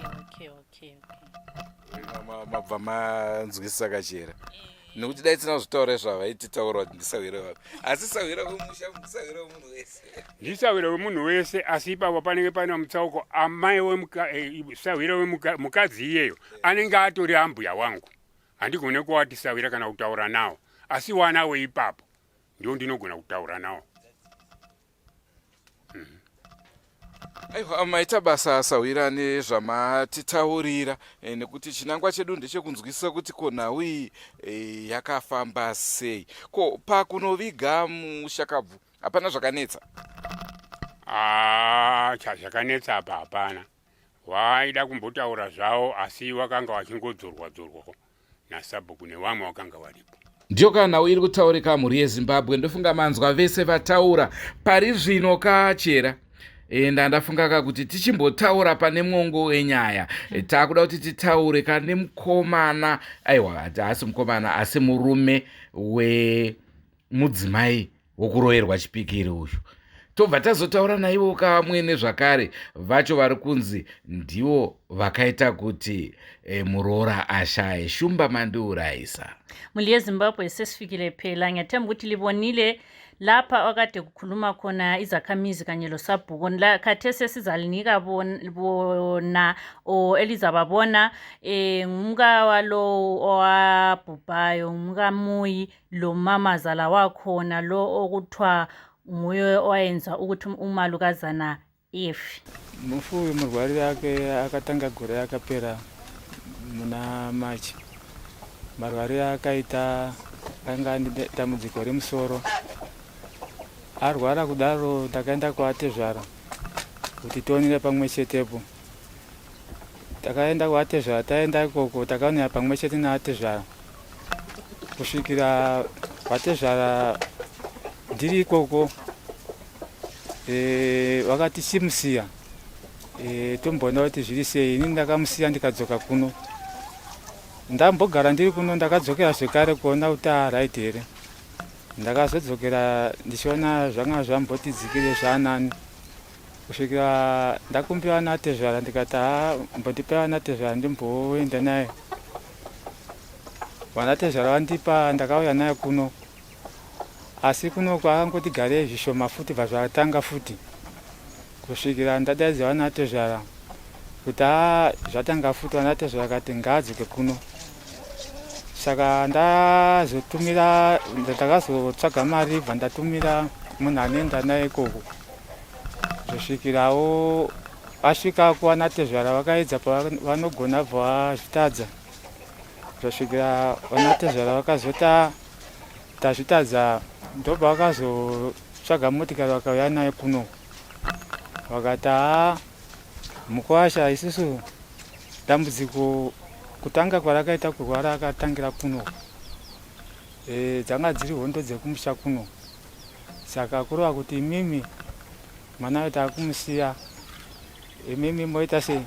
Okay. Mabva manzwisisa kachera. Nokuti dai tina zvitaura zvavaititaura kuti ndiSawira wapi, asi Sawira wemusha, ndiSawira wemunhu wese. NdiSawira wemunhu wese, asi ipapo panenge pana mutsauko. Amai Sawira wemukadzi iyeyo anenge atori ambuya wangu. Handigone kuwati Sawira kana kutaura nawo, asi wana weipapo ndio ndinogona kutaura nawo. Aiwa, maita basa Sawira nezvamatitaurira, nekuti chinangwa chedu ndechekunzwisisa kuti konawi yakafamba sei. Ko pakunoviga mushakabvu hapana zvakanetsa? Chazvakanetsa apa hapana. Waida kumbotaura zvawo asi wakanga wachingodzorwa nasabhuku nevamwe wakanga varipo. Ndiyo kana iri kutaurika mhuri yeZimbabwe. Ndofunga manzwa vese vataura pari zvino kachera. Ndafunga kuti tichimbotaura pane mwongo wenyaya. Takuda kuti titaure kane mukomana, aiwa asi mukomana asi murume wemudzimai wokuroyerwa Chipikiri uyu. Tobva tazotaura naivo kamwe nezvakare vacho vari kunzi ndivo vakaita kuti MURORA ashaye. Shumba mandiurayisa. Muli yeZimbabwe sesifikile phela, ngiyathemba ukuthi libonile lapha okade kukhuluma khona izakhamizi kanye losabhuku. Khathesi sizalinika bona elizababona ngumka walo owabhubhayo, ngumka Muyi, lo mamazala wakhona lo okuthiwa nguye owayenza ukuthi umalukazana ifi. Mufu murwari yake akatanga gore yakapera muna Machi. Marwari akaita anga dambudziko remusoro. Arwara kudaro takaenda kuatezvara kuti tionere pamwe chetepo. Takaenda kuatezvara, taenda ikoko takaonera pamwe chete naatezvara. Kusvikira kuatezvara ndiri ikoko wakati simusiya tombona kuti zviri sei. Ini ndakamusiya ndikadzoka kuno. Ndambogara ndiri kuno ndakadzokera zvekare kuona kuti right here. ndakazodzokera ndichiona zvanga zvambotidzikire zvaanani kusvikira ndakumbiwa natezvara ndikati mbotipewa natezvara ndimboenda naye. Vanatezvara vandipa ndakauya naye kuno, asi kuno kwakangoti garei zvishoma futi zvazvatanga futi kusvikira ndadaidza vanatezvara kuti zvatanga futi. Vanatezvara akati ngaadzoke kuno, saka ndakazotsvaga mari bva ndatumira munhu anoenda naye ikoko. Zvosvikirawo asvika kuvanatezvara vakaedza pavanogona bva vazvitadza. Zvosvikira vanatezvara vakazota tazvitadza, ndobva vakazotsvaga motikari vakauya naye kuno. Vakati mukuwasha isusu dambudziko kutanga kwarakaita kurwara akatangira kuno, dzanga dziri hondo dzekumusha kuno. Saka kurova kuti imimi mwana wedu akumusiya, imimi moita sei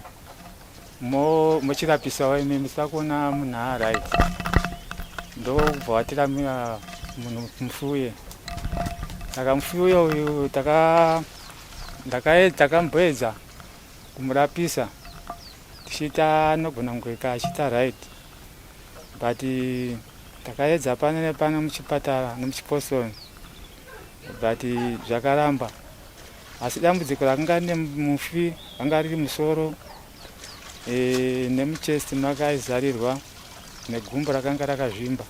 mochirapisawo imimi takuona munhu haaraiti. Ndobva watiramira munhu mufuye. Saka mufuye uyu takamboedza kumurapisa tichiita anogona kungoika achiita right, but takaedza pano nepano muchipatara nemuchiposoni, but zvakaramba. Asi dambudziko rakanga nemufi ranga riri musoro, nemuchesti makaizarirwa, negumbo rakanga rakazvimba.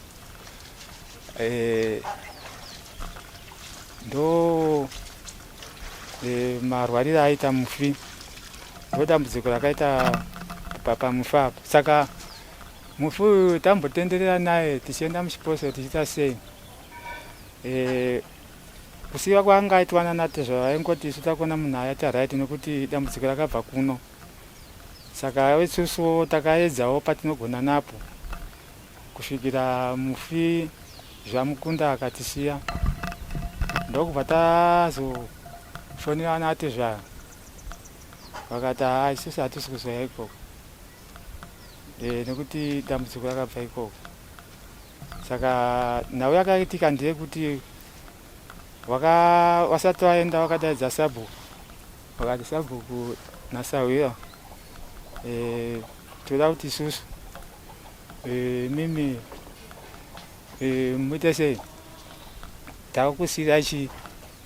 Ndo marwariro aita mufi, ndo dambudziko rakaita pamufi apa. Saka mufi uyu tambotenderera naye tichienda muchiposo tichiita sei. Kusiva kwanga aitwa naNatezvara aingoti isu takuona munhu aita right nekuti dambudziko rakabva kuno. Saka isusu takaedzawo patinogona napo kusvikira mufi zvamukunda akatisiya. Ndokubva tazofonera naNatezvara vakati isusu hatisi kuzoya ikoko, nekuti dambudziko rakabva ikoko. Saka nhau yakaitika ndeyekuti wasati waenda wakadaidza sabhuku, wakati sabhuku nasawira, toda kuti isusu mimi muite sei, takakusiyirai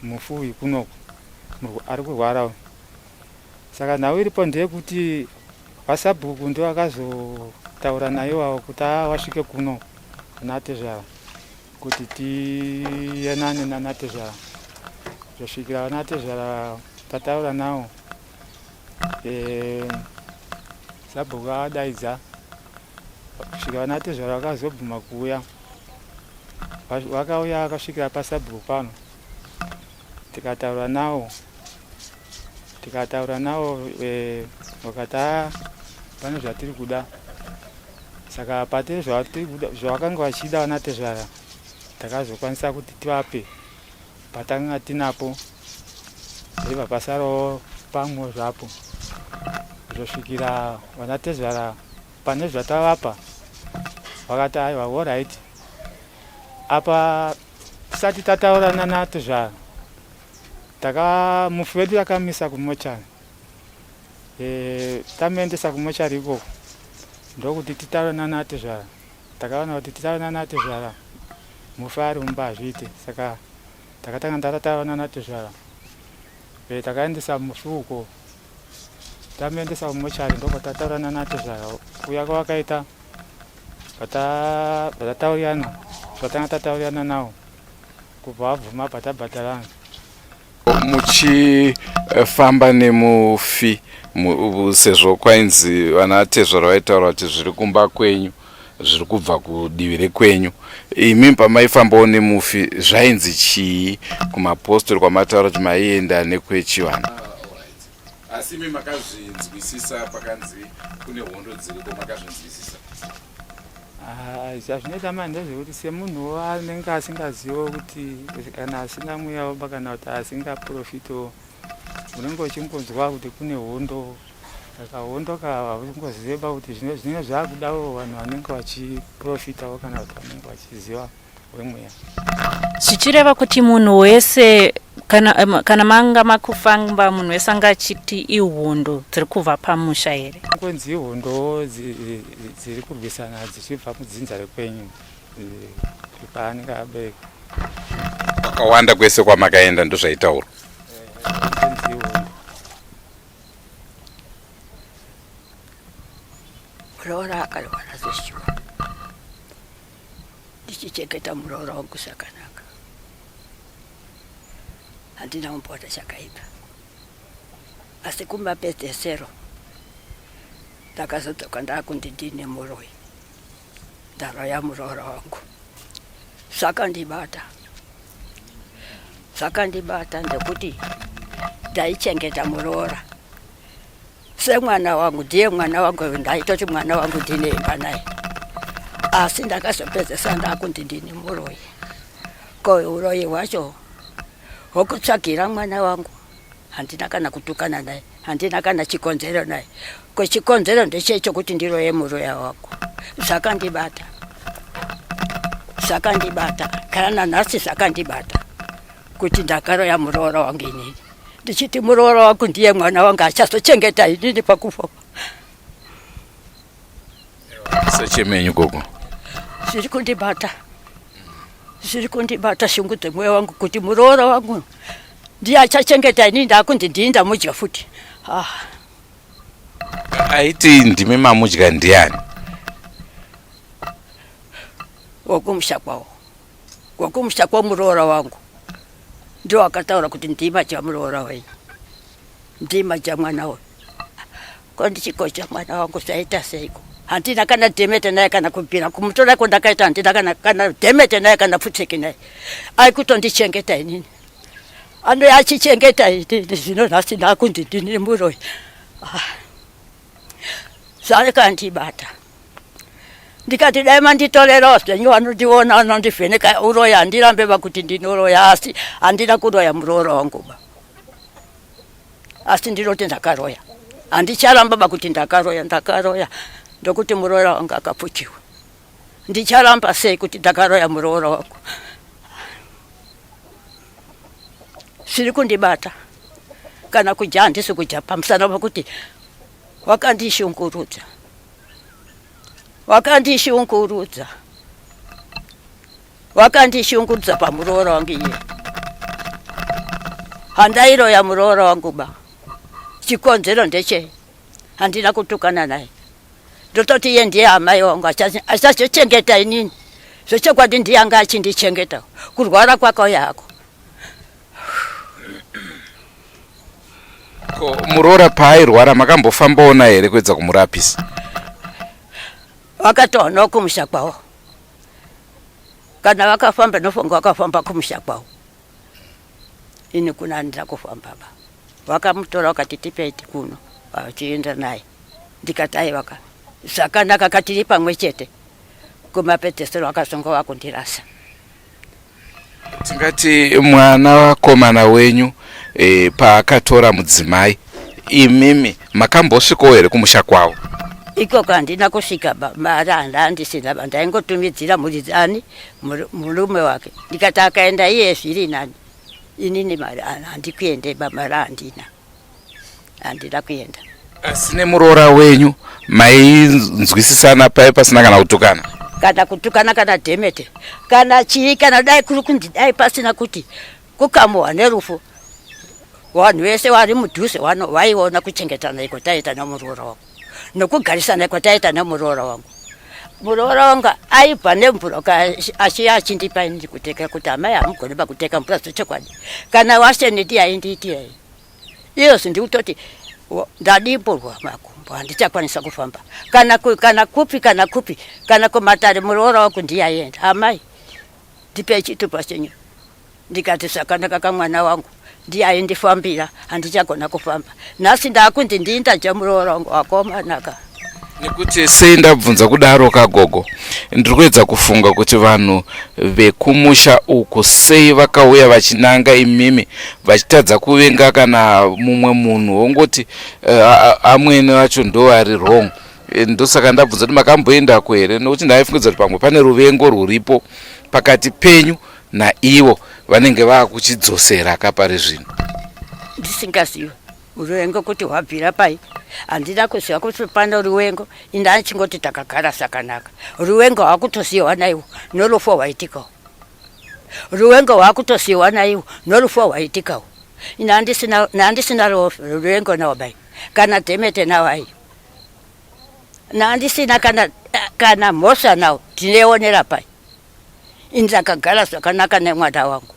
mufi uyu kunoko ari kurwara. Saka nhau iripo ndeyekuti wasabhuku ndo akazotaura naye iwawo kuti wasvike kuno naNatezvara kuti tiyenane naNatezvara. Zvosvikira vaNatezvara tataura navo, sabhuku adaidza kusvika vaNatezvara vakazobvuma kuuya. Vakauya vakasvikira pasabhuku pano, tikataura navo vakati pane zvatiri kuda. Saka pate zvavakanga vachida vaNatezvara takazokwanisa kuti tivape patanga tinapo, zviva pasarawo pamwe zvapo. Zvosvikira vaNatezvara pane zvatavapa vakati aiwa alright. Apa tisati tataura naNatezvara mufi wedu takamisa kumochari, tamuendesa kumochari ikoko ndokuti titaure naNatezvara. Takaona kuti titaure naNatezvara mufi ari mumba hazviite. Saka takatanga tataura naNatezvara, takaendesa mufi uko, tamuendesa kumochari ndobva tataura naNatezvara. Kuuya kwavakaita vatatauriana zvatanga tataurirana navo, kubva vabvuma patabhadharana. Muchifamba nemufi sezvo kwainzi vaNatezvara vaitaura kuti zviri kumba kwenyu zviri kubva kudivi rekwenyu, imi pamaifambawo nemufi zvainzi chii kumapostori kwamataura kuti maienda nekwechivanhu? Asi imi makazvinzwisisa pakanzi kune hondo dziriko, makazvinzwisisa? Zvazvinoita mani ndezvekuti semunhu anenge asingazivo kuti kana asina mweya woba kana kuti asingaprofitiwo, unenge uchingonzwa kuti kune hondo. Saka hondo haungoziva kuti zvine zvaakudawo vanhu vanenge vachiprofitawo kana kuti vanenge vachiziva wemweya. Zvichireva kuti munhu wese kana manga makufamba munhu wese angachiti ihondo dziri kubva pamusha here? Kwenzi ihondo dziri kurwisana dzichibva mudzinza rekwenyu paanenge abereka. Wakawanda kwese kwamakaenda ndozvaitaura. Murora akarwara zveshuwa ndichichengeta murora wangu zvakanaka, handina kumbona chakaipa, asi kumapedzesero ndakazodzoka ndakundindine Muroyi ndaroya murora wangu. Zvakandibata ndekuti ndaichengeta murora semwana wangu, ndiye mwana wangu, ndaitoti mwana wangu ndineimba naye, asi ndakazopedzesa ndakundindine Muroyi. Ko uroyi wacho hwokutsvagira mwana wangu, handina kana kutukana naye, handina kana chikonzero naye. Ko chikonzero ndechecho kuti ndiroye muroya wangu. Zvakandibata kana nhasi zvakandibata kuti ndakaroya murora wangu inini, ndichiti murora wangu ndiye mwana wangu, achazochengeta inini pakufa. Sechemenyu gogo zviri kundibata shungu dzemwoyo wangu kuti murora wangu ndiye achachengeta inini, ndakundindinda mudya futi. Aiti ndimi mamudya ndiani? Wokumusha kwawo murora wangu ndio akataura kuti ndimadya murora wenyu, ndimadya mwana we. Ko ndichikocha mwana wangu zvaita seiko? Handina kana dhemete naye kana kubvira kumutora kwandakaita, handina kana dhemete naye kana pfutseki naye, aikutondichengeta inini. Ano achichengeta inini zvino nhasi ndakundindine Muroyi. Zvakandibata ndikati dai manditorerawo zvenyu vanondiona vanondivheneka uroyi, handirambe vakuti ndinoroya, asi handina kuroya murora wangu ba, asi ndinoti ndakaroya, handicharamba vakuti ndakaroya ndokuti murora wangu akapfuchiwa. Ndicharamba sei kuti ndakaroya murora wangu? Zviri kundibata kana kudya handisi kudya pamusana pakuti wakandishungurudza pamurora wangu iye. Handairoya murora wangu ba, chikonzero ndeche handina kutukana naye, ndototi iye ndiye amai wangu, achazochengeta inini. Zvechokwadi ndiye anga achindichengeta, kurwara kwako yako. Ko Murora paairwara makambofambaona here kuedza kumurapisa? Vakatoona kumusha kwawo, kana vakafamba nofonga vakafamba kumusha kwawo, ini kuna handina kufamba ba. Vakamutora vakati tipeti kuno vachienda naye, ndikati aiva zvakanaka, katiri pamwe chete. Kumapedzesero vakazonga vakundirasa. Tingati mwana wakomana wenyu paakatora mudzimai, imimi makambosvikawo here kumusha kwawo? Ikoko handina kusvika ba, mari handisina ba, ndaingotumidzira murume wake. Ndikati akaenda iye zviri nani, inini mari handikuende ba, mari handina kuenda. Asi nemurora wenyu mainzwisisana paye pasina kana kutukana? Kana kutukana kana dhemete kana chii, kana dai kuri kundidai pasina kuti kukamuwa nerufu, vanhu vese vari mudhuze vaiona kuchengetana iko taita nemurora wangu, nokugarisana iko taita nemurora wangu. Murora wangu aibva nemvura achindipa inini kuteka, kuti amai hamugoni pakuteka mvura zvechokwadi, kana waseneti aindiiti yai iyozvi ndikutoti ndadimburwa makumbo, handichakwanisa kufamba kana kupi kana kumatare. Murora wangu ndiye aienda, amai ndipe chitupa chenyu. Ndikati zvakanaka, kamwana wangu ndiye aindifambira, handichagona kufamba. Nhasi ndakundindinda chamurora wangu akomanaka. Nekuti sei ndabvunza kudaro kagogo, ndiri kuedza kufunga kuti vanhu vekumusha uku sei vakauya vachinanga imimi, vachitadza kuvenga kana mumwe munhu, wongoti amwene vacho ndo ari wrong. Ndosaka ndabvunza kuti makamboendako here, nokuti ndaifungidza kuti pamwe pane ruvengo rwuripo pakati penyu naivo vanenge vakuchidzosera kapari zvino? Ndisingazivi ruvengo kuti hwabvira pai, handina kuziva kuti pano ruvengo, ina chingoti takagara sakanaka. Ruvengo hwakutosiyiwa naiwo norufo hwaitikawo. Ruvengo hwakutosiyiwa naiwo norufo hwaitikawo. Ina handisina ruvengo nawo bai, kana Dhemete nawo ai. Handisina kana mhosva nawo, ndineonera pai. Indakagara zvakanaka nemwana wangu.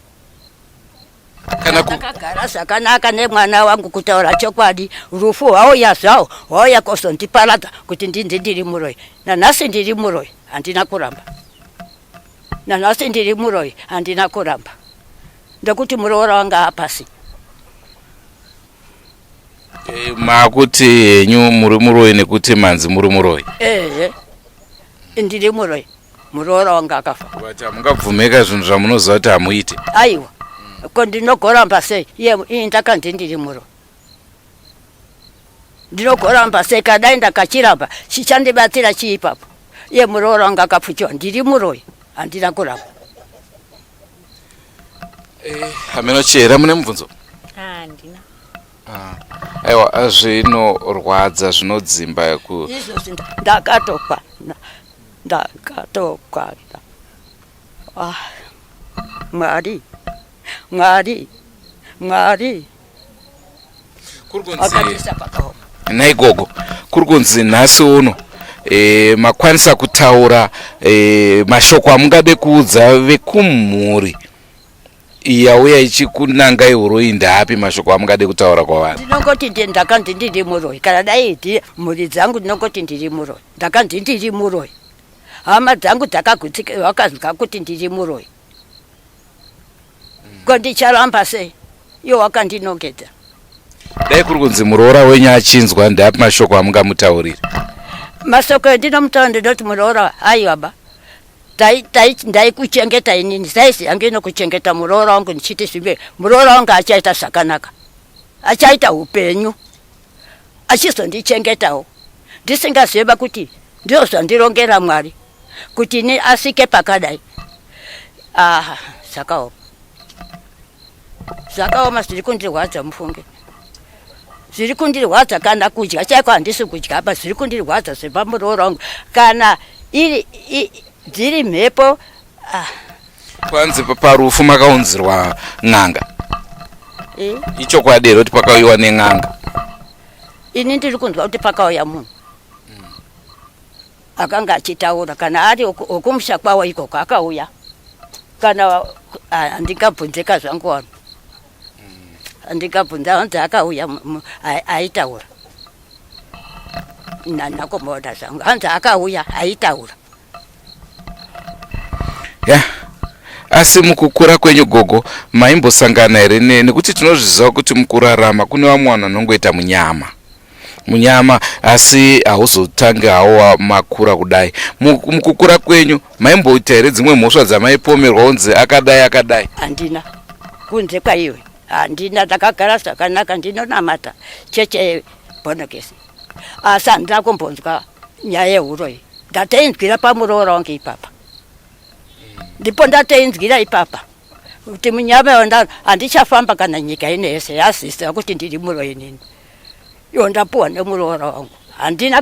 Ndakagara zvakanaka nemwana wangu kutaura chokwadi. Rufu hwauya zvawo, hwauya kuzondiparadza kuti ndiri Muroyi. Nanhasi ndiri Muroyi, handina kuramba. Nanhasi ndiri Muroyi, handina kuramba. Ndokuti muroora wanga apasi. Makuti henyu muri Muroyi nekuti manzi muri Muroyi? Ndiri Muroyi. Muroora wanga akafa. Kuti hamungabvumeka zvinhu zvamunoziva kuti hamuite? Aiwa. Ko ndinogoramba sei? Iye ndakandi ndiri Muroyi. Ndinogoramba sei kadai ndakachiramba chichandibatsira chii ipapo? Iye muroora wanga akapfuchiwa, ndiri Muroyi, handina kuramba. Hamenochera mune mubvunzo? Handina. Aiwa, zvinorwadza zvinodzimba izvozvi ndakatokwa. Mwari akandisa pakaoma. Naigogo, kuri kunzi nhasi uno makwanisa kutaura mashoko amungade kuudza vekumhuri yauya ichikunangai Muroyi ndaapi mashoko amungade kutaura kwavanhu? Ndinongoti ndakandi ndiri Muroyi, kana dai mhuri dzangu ndinongoti ndiri Muroyi, ndakandi ndiri Muroyi. Hama dzangu dzakagutsika vakazwa kuti ndiri Muroyi. Ko ndicharamba sei? Iwo wakandinongedza. Dai kuri kunzi muroora wenyu achinzwa ndaapi mashoko amungamutaurira? Mashoko endinomutaurira ndinoti muroora, aiwa ndaikuchengeta inini, saiziva nginokuchengeta muroora wangu ndichiti zvimbe. Muroora wangu achaita zvakanaka, achaita upenyu, achizondichengetawo. Ndisingaziva kuti ndizvo zvandirongera Mwari kuti ini asike pakadai. Zvakaoma zviri kundirwadza mufunge. Zviri kundirwadza kana kudya chaiko handisi kudya apa, zviri kundirwadza zvepamuroora wangu. Kana dziri mhepo. Kwanzi parufu makaunzirwa n'anga. Ichokwadi here kuti pakauyiwa nen'anga? Ini ndiri kunzwa kuti pakauya munhu akanga achitaura, kana ari okumusha kwawo ikoko akauya. Kana handingabvunzeka zvangu wano, handingabvunza hanzi akauya aitaura. Nakomboda zvangu hanzi akauya aitaura. Asi mukukura kwenyu gogo maimbosangana here nekuti tinozviziva kuti mukurarama kune vamwe vanhu vanongoita munyama asi hauzotange hawo makura kudai. Mukukura kwenyu maimboita here dzimwe mhosva dzamaipomerwa unzi akadai? Handina. Kunze kwaiwe handina, ndakagara zvakanaka, ndinonamata cheche Bhonokesi. Asi handina kumbonzwa nyaya yeUroyi. Ndateinzwira pamuroora wangu ipapa. Ndipo ndateinzwira ipapa kuti munyama yona handichafamba kana nyika ine yese yaziziva kuti ndiri Muroyi nini. Iwo ndapuwa nemuroora wangu. Handina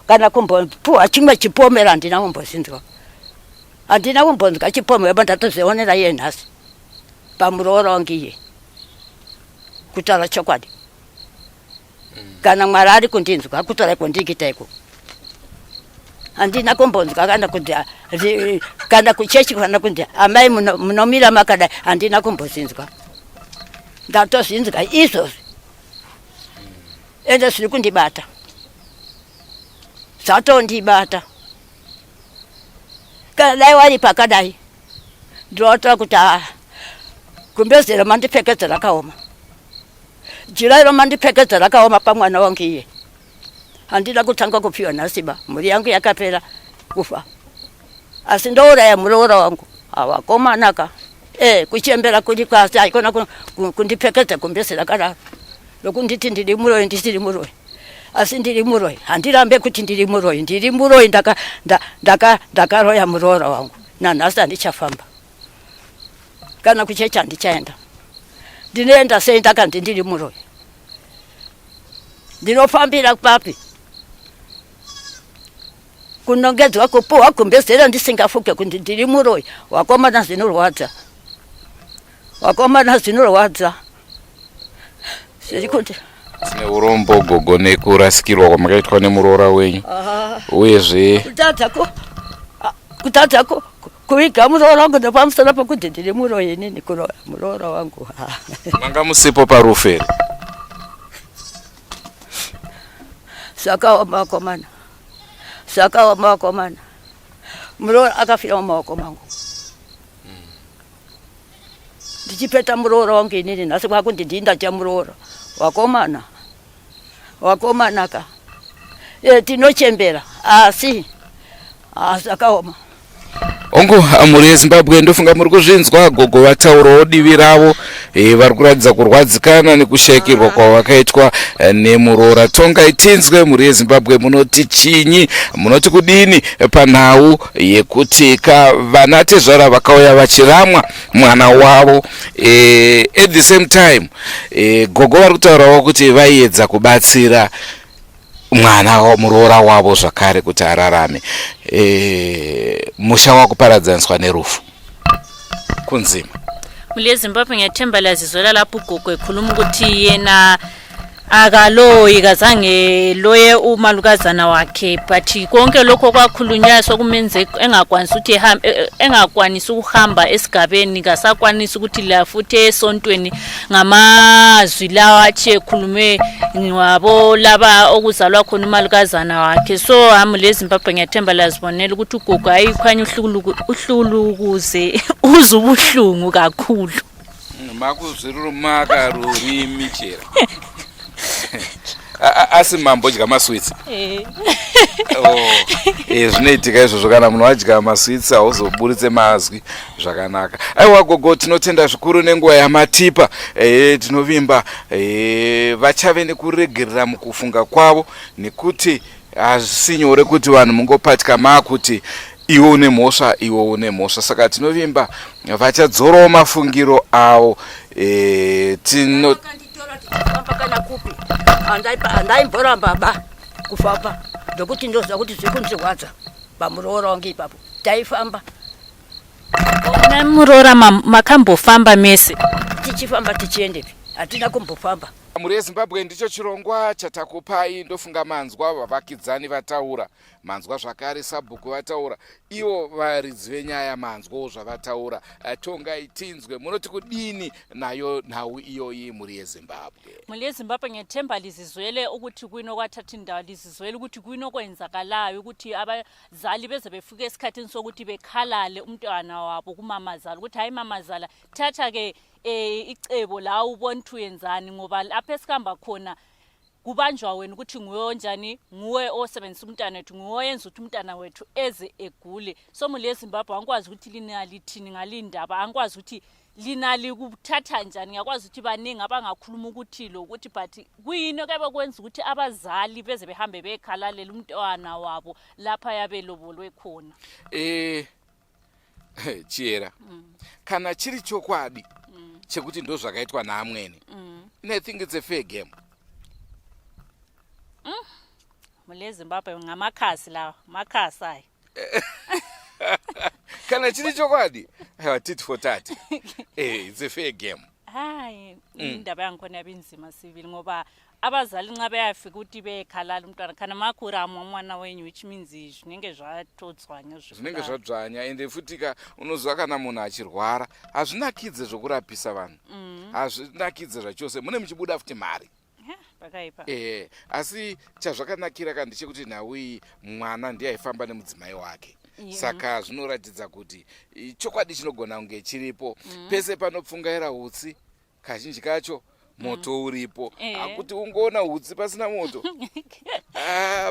kana kumbopuwa chimwe chipomero, handina kumbozinzwa. Handina kumbonzwa chipomero, ndatozvionera iye nhasi pamuroora wangu iye. Kutaura chokwadi. Kana Mwari ari kundinzwa kutaura kwandikuita iko. Handina kumbonzwa kana kuchechi kana kuti amai munomira makadai, handina kumbozinzwa. Ndatozinzwa izvozvi. Ende zviri kundibata. Zvatondibata. Kana dai wari pakadai, ndinotora kuti kumbezi romandipfekedza rakaoma. Jira romandipfekedza rakaoma pamwana wangu iye. Handina kutanga kupiwa nasiba, mhuri yangu yakapera kufa. Asi ndouraya muroora wangu, hawakomanaka. Kuchembera kuri kwasi haikona kundipfekedza kumbezi rakadaro. Lokunditi ndiri Muroyi, ndisiri Muroyi. Asi ndiri Muroyi, handirambe kuti ndiri Muroyi. Ndiri Muroyi, ndakaroya muroora wangu. nanhasi handichafamba kana kuchechi handichaenda. Ndinoenda sei ndakandi ndiri Muroyi? Ndinofambira papi? Kunongedzwa kupuwa gumbezera ndisingafuke kuti ndiri Muroyi. Wakomana zvinorwadza, wakomana zvinorwadza. Zviri kuti tine urombo gogo nekurasikirwa kwamakaitwa nemuroora wenyu uyezve kutadza kuiga muroora wangu nepamusoro pekuti ndiri Muroyi inini muroora wangu. manga musipo paruferi Zvakaoma vakomana, muroora akafira mumaoko mangu. Ndichipeta muroora wangu inini nhasi kwakuti ndindacha muroora. Wakomana ka tinochembera asi akaoma. ongo muri yeZimbabwe ndofunga muri kuzvinzwa gogo vataurawo divi ravo vari kuratidza kurwadzikana nekushayikirwa kwavakaitwa nemuroora. tonga itinzwe muri yeZimbabwe munoti chinyi, munoti kudini panhau yekuti vana tezvara vakauya vachiramwa mwana wavo. At the same time gogo vari kutaurawo kuti vaiedza kubatsira mwana wamuroora wavo zvakare kuti ararame. Musha wakuparadzaniswa nerufu kunzima. Muli yeZimbabwe ngiyathemba lazizola lapho ugogo ekhuluma ukuthi yena akaloyi kazange loye umalukazana wakhe, but konke lokho kwakhulunywa sokumenze engakwanisi ukuhamba esigabeni, ngasakwanisi ukuthi la futhi esontweni ngamazwi lawa athi ekhulume ngabo laba okuzalwa khona umalukazana wakhe. So amule yeZimbabwe ngiyathemba lazibonela ukuthi ugogo ayikhwanya uhlulukuze uzubuhlungu kakhulu. Makuzvirumaka rurimi chera. Asi mambo dya maswitsi. Zvinoitika izvozvo kana munhu adya maswitsi hauzoburitse mazwi zvakanaka. Aiwa gogo, tinotenda zvikuru nenguva yamatipa. Tinovimba vachave nekuregerera mukufunga kwavo, nekuti hazvisi nyore kuti vanhu mungopatyama kuti iwo une mhosva iwo une mhosva. Saka tinovimba vachadzorawo mafungiro avo. Kana kupi andaimboramba ba kufamba ndokuti ndoziva kuti zviri kundirwadza pamuroora wangu ipapo. Taifamba na muroora makambofamba mese? Tichifamba tichiendepi, hatina kumbofamba. Muri yeZimbabwe ndicho chirongwa chatakupai. ndofunga manzwa vavakidzani vataura, manzwa zvakare sabhuku vataura, ivo varidzi venyaya manzwawo zvavataura. Tonga itinzwe, munoti kudini nayo nhau iyoyi muri yeZimbabwe? Muri yeZimbabwe ngiyathemba lizizwele ukuthi kwino kwathatha indawo, lizizwele ukuthi kwino kwenzakalayo, ukuthi abazali beze befike esikhathini sokuthi bekhalale umntwana wabo kumamazala, ukuthi hayi mamazala thatha ke icebo la ubona ukuthi uyenzani, ngoba lapha esikamba khona kubanjwa wena ukuthi nguwe njani, nguwe osebenzisa umntana wethu, nguwe oyenza ukuthi umntana wethu eze egule. So muri yeZimbabwe angikwazi ukuthi linalithini ngalindaba, angikwazi ukuthi linali kuthatha njani, ngiyakwazi ukuthi baningi abangakhuluma ukuthi lo ukuthi, but kuyini kebe kwenza ukuthi abazali beze behambe bekhalalela umntwana wabo lapha yabelobolwe khona. Chiera, kana chiri chokwadi chekuti ndo zvakaitwa naamweni, I think it's a fair game. Muri yeZimbabwe ngamakhasi lawa, makhasi ayi. Kana chiri chokwadi, tit for tat. It's a fair game. Hayi, indaba yangikhona yabinzima sibili, ngoba abazali nxa beyafika ukuthi bekhalala umntwana kana makurama mwana wenyu, which means zvinenge zvatodzwanya zvinenge zvadzvanya. Ende futika unozwa kana munhu achirwara hazvinakidze zvokurapisa vanhu, hazvinakidze zvachose, mune muchibuda futi mari. Asi chazvakanakira kandi chekuti nhau iyi mwana ndiye aifamba nemudzimai wake. Saka zvinoratidza kuti chokwadi chinogona kunge chiripo. Pese panopfungaira utsi kazhinji kacho moto uripo. Akuti ungoona utsi pasina moto.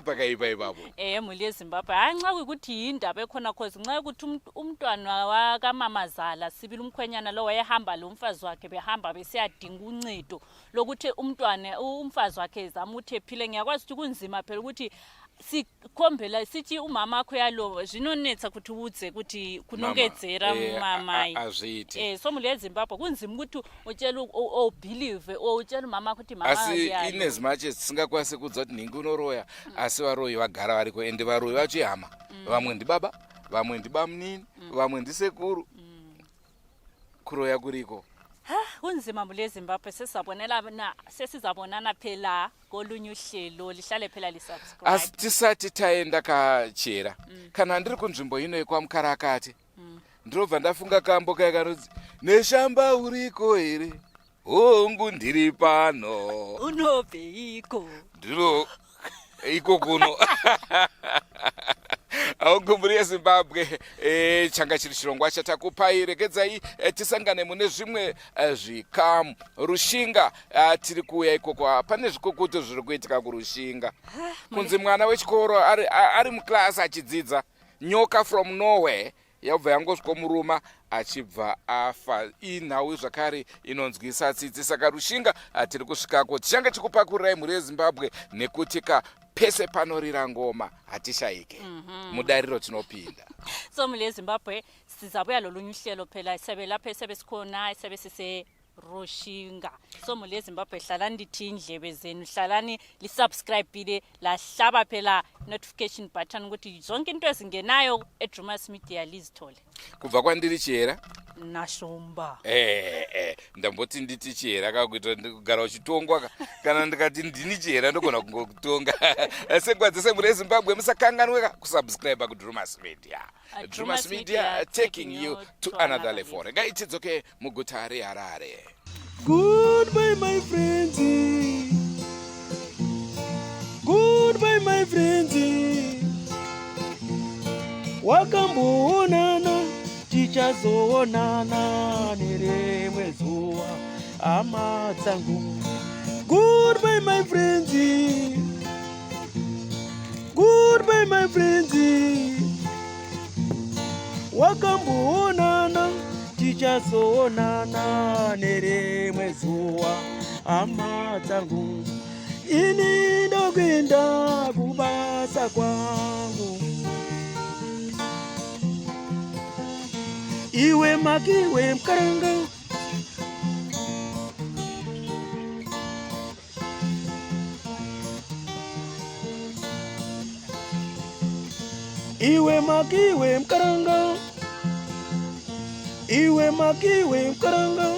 Pakaipa ipapo. Muri yeZimbabwe hanxa ukuthi indaba ekhona cause nxa ukuthi umntwana wakamamazala sibili umkhwenyana lo wayehamba lo mfazi wakhe behamba besiyadinga uncedo lokuthi umfazi wakhe zama ukuthi ephile. Ngiyakwazi ukuthi kunzima phela ukuthi sikhombela sithi umama akho yalova zvinonetsa kuti udze kuti kunongedzera mamai azviiti so muli yezimbabwe kunzima ukuthi utshela obelieve utshela umama kuti mama asi inezi mache tisingakwanisi kudza kuti nhingi unoroya asi varoyi vagara variko ende varoyi vacho ihama vamwe ndibaba vamwe ndibamunini vamwe ndisekuru kuroya kuriko kunzima muli yezimbabwe sesizabonana phela kolunye uhlelo lihlale phela lisubscribe asi tisati taenda kachera kana ndiri kunzvimbo ino kwaMukarakati ndinobva ndafunga kambo kaya kanodzi neshamba uriko here hongu ndiri pano unobveiko ndiro iko kuno aungumburi yezimbabwe changa chiri chirongwa chatakupai regedzai tisangane mune zvimwe zvikamu rushinga tiri kuuya ikoko pane zvikukutu zviri kuitika kurushinga kunzi mwana wechikoro ari muklasi achidzidza nyoka from norway yabva yangosvika muruma achibva afa inhau zvakare inonzwisa tsitsi saka rushinga tiri kusvikako tichange chikupakurirai mhuri yezimbabwe nekuti pese panorira ngoma hatishayike mudariro tinopinda so muli yezimbabwe sizabuya lolunye uhlelo phela isebe lapha esebe sikhona isebe sise rushinga so muli yezimbabwe hlalani lithi indlebe zenu hlalani lisubscribe lahlaba phela notification button ukuthi zonke into ezingenayo eDrewmas Media lizithole kubva kwandiri chera nashomba ndamboti nditi chera kakuita kugara uchitongwa kana ndikati ndini chera ndogona kungokutonga sengwadzese mhuri yezimbabwe musakanganwe kusubscribe kuDrewmas Media. Drewmas Media taking you to another level. Regai tidzoke muguta reHarare. Goodbye my friends, goodbye my friends, wakamboonana tichazoonana nerimwe zuva hama dzangu. Goodbye my friends, goodbye my friends, wakamboonana tichazoonana nerimwe zuva hama dzangu. Ini ndokuenda kubasa kwangu, iwe makiwe mkaranga, iwe makiwe mkaranga, iwe makiwe mkaranga.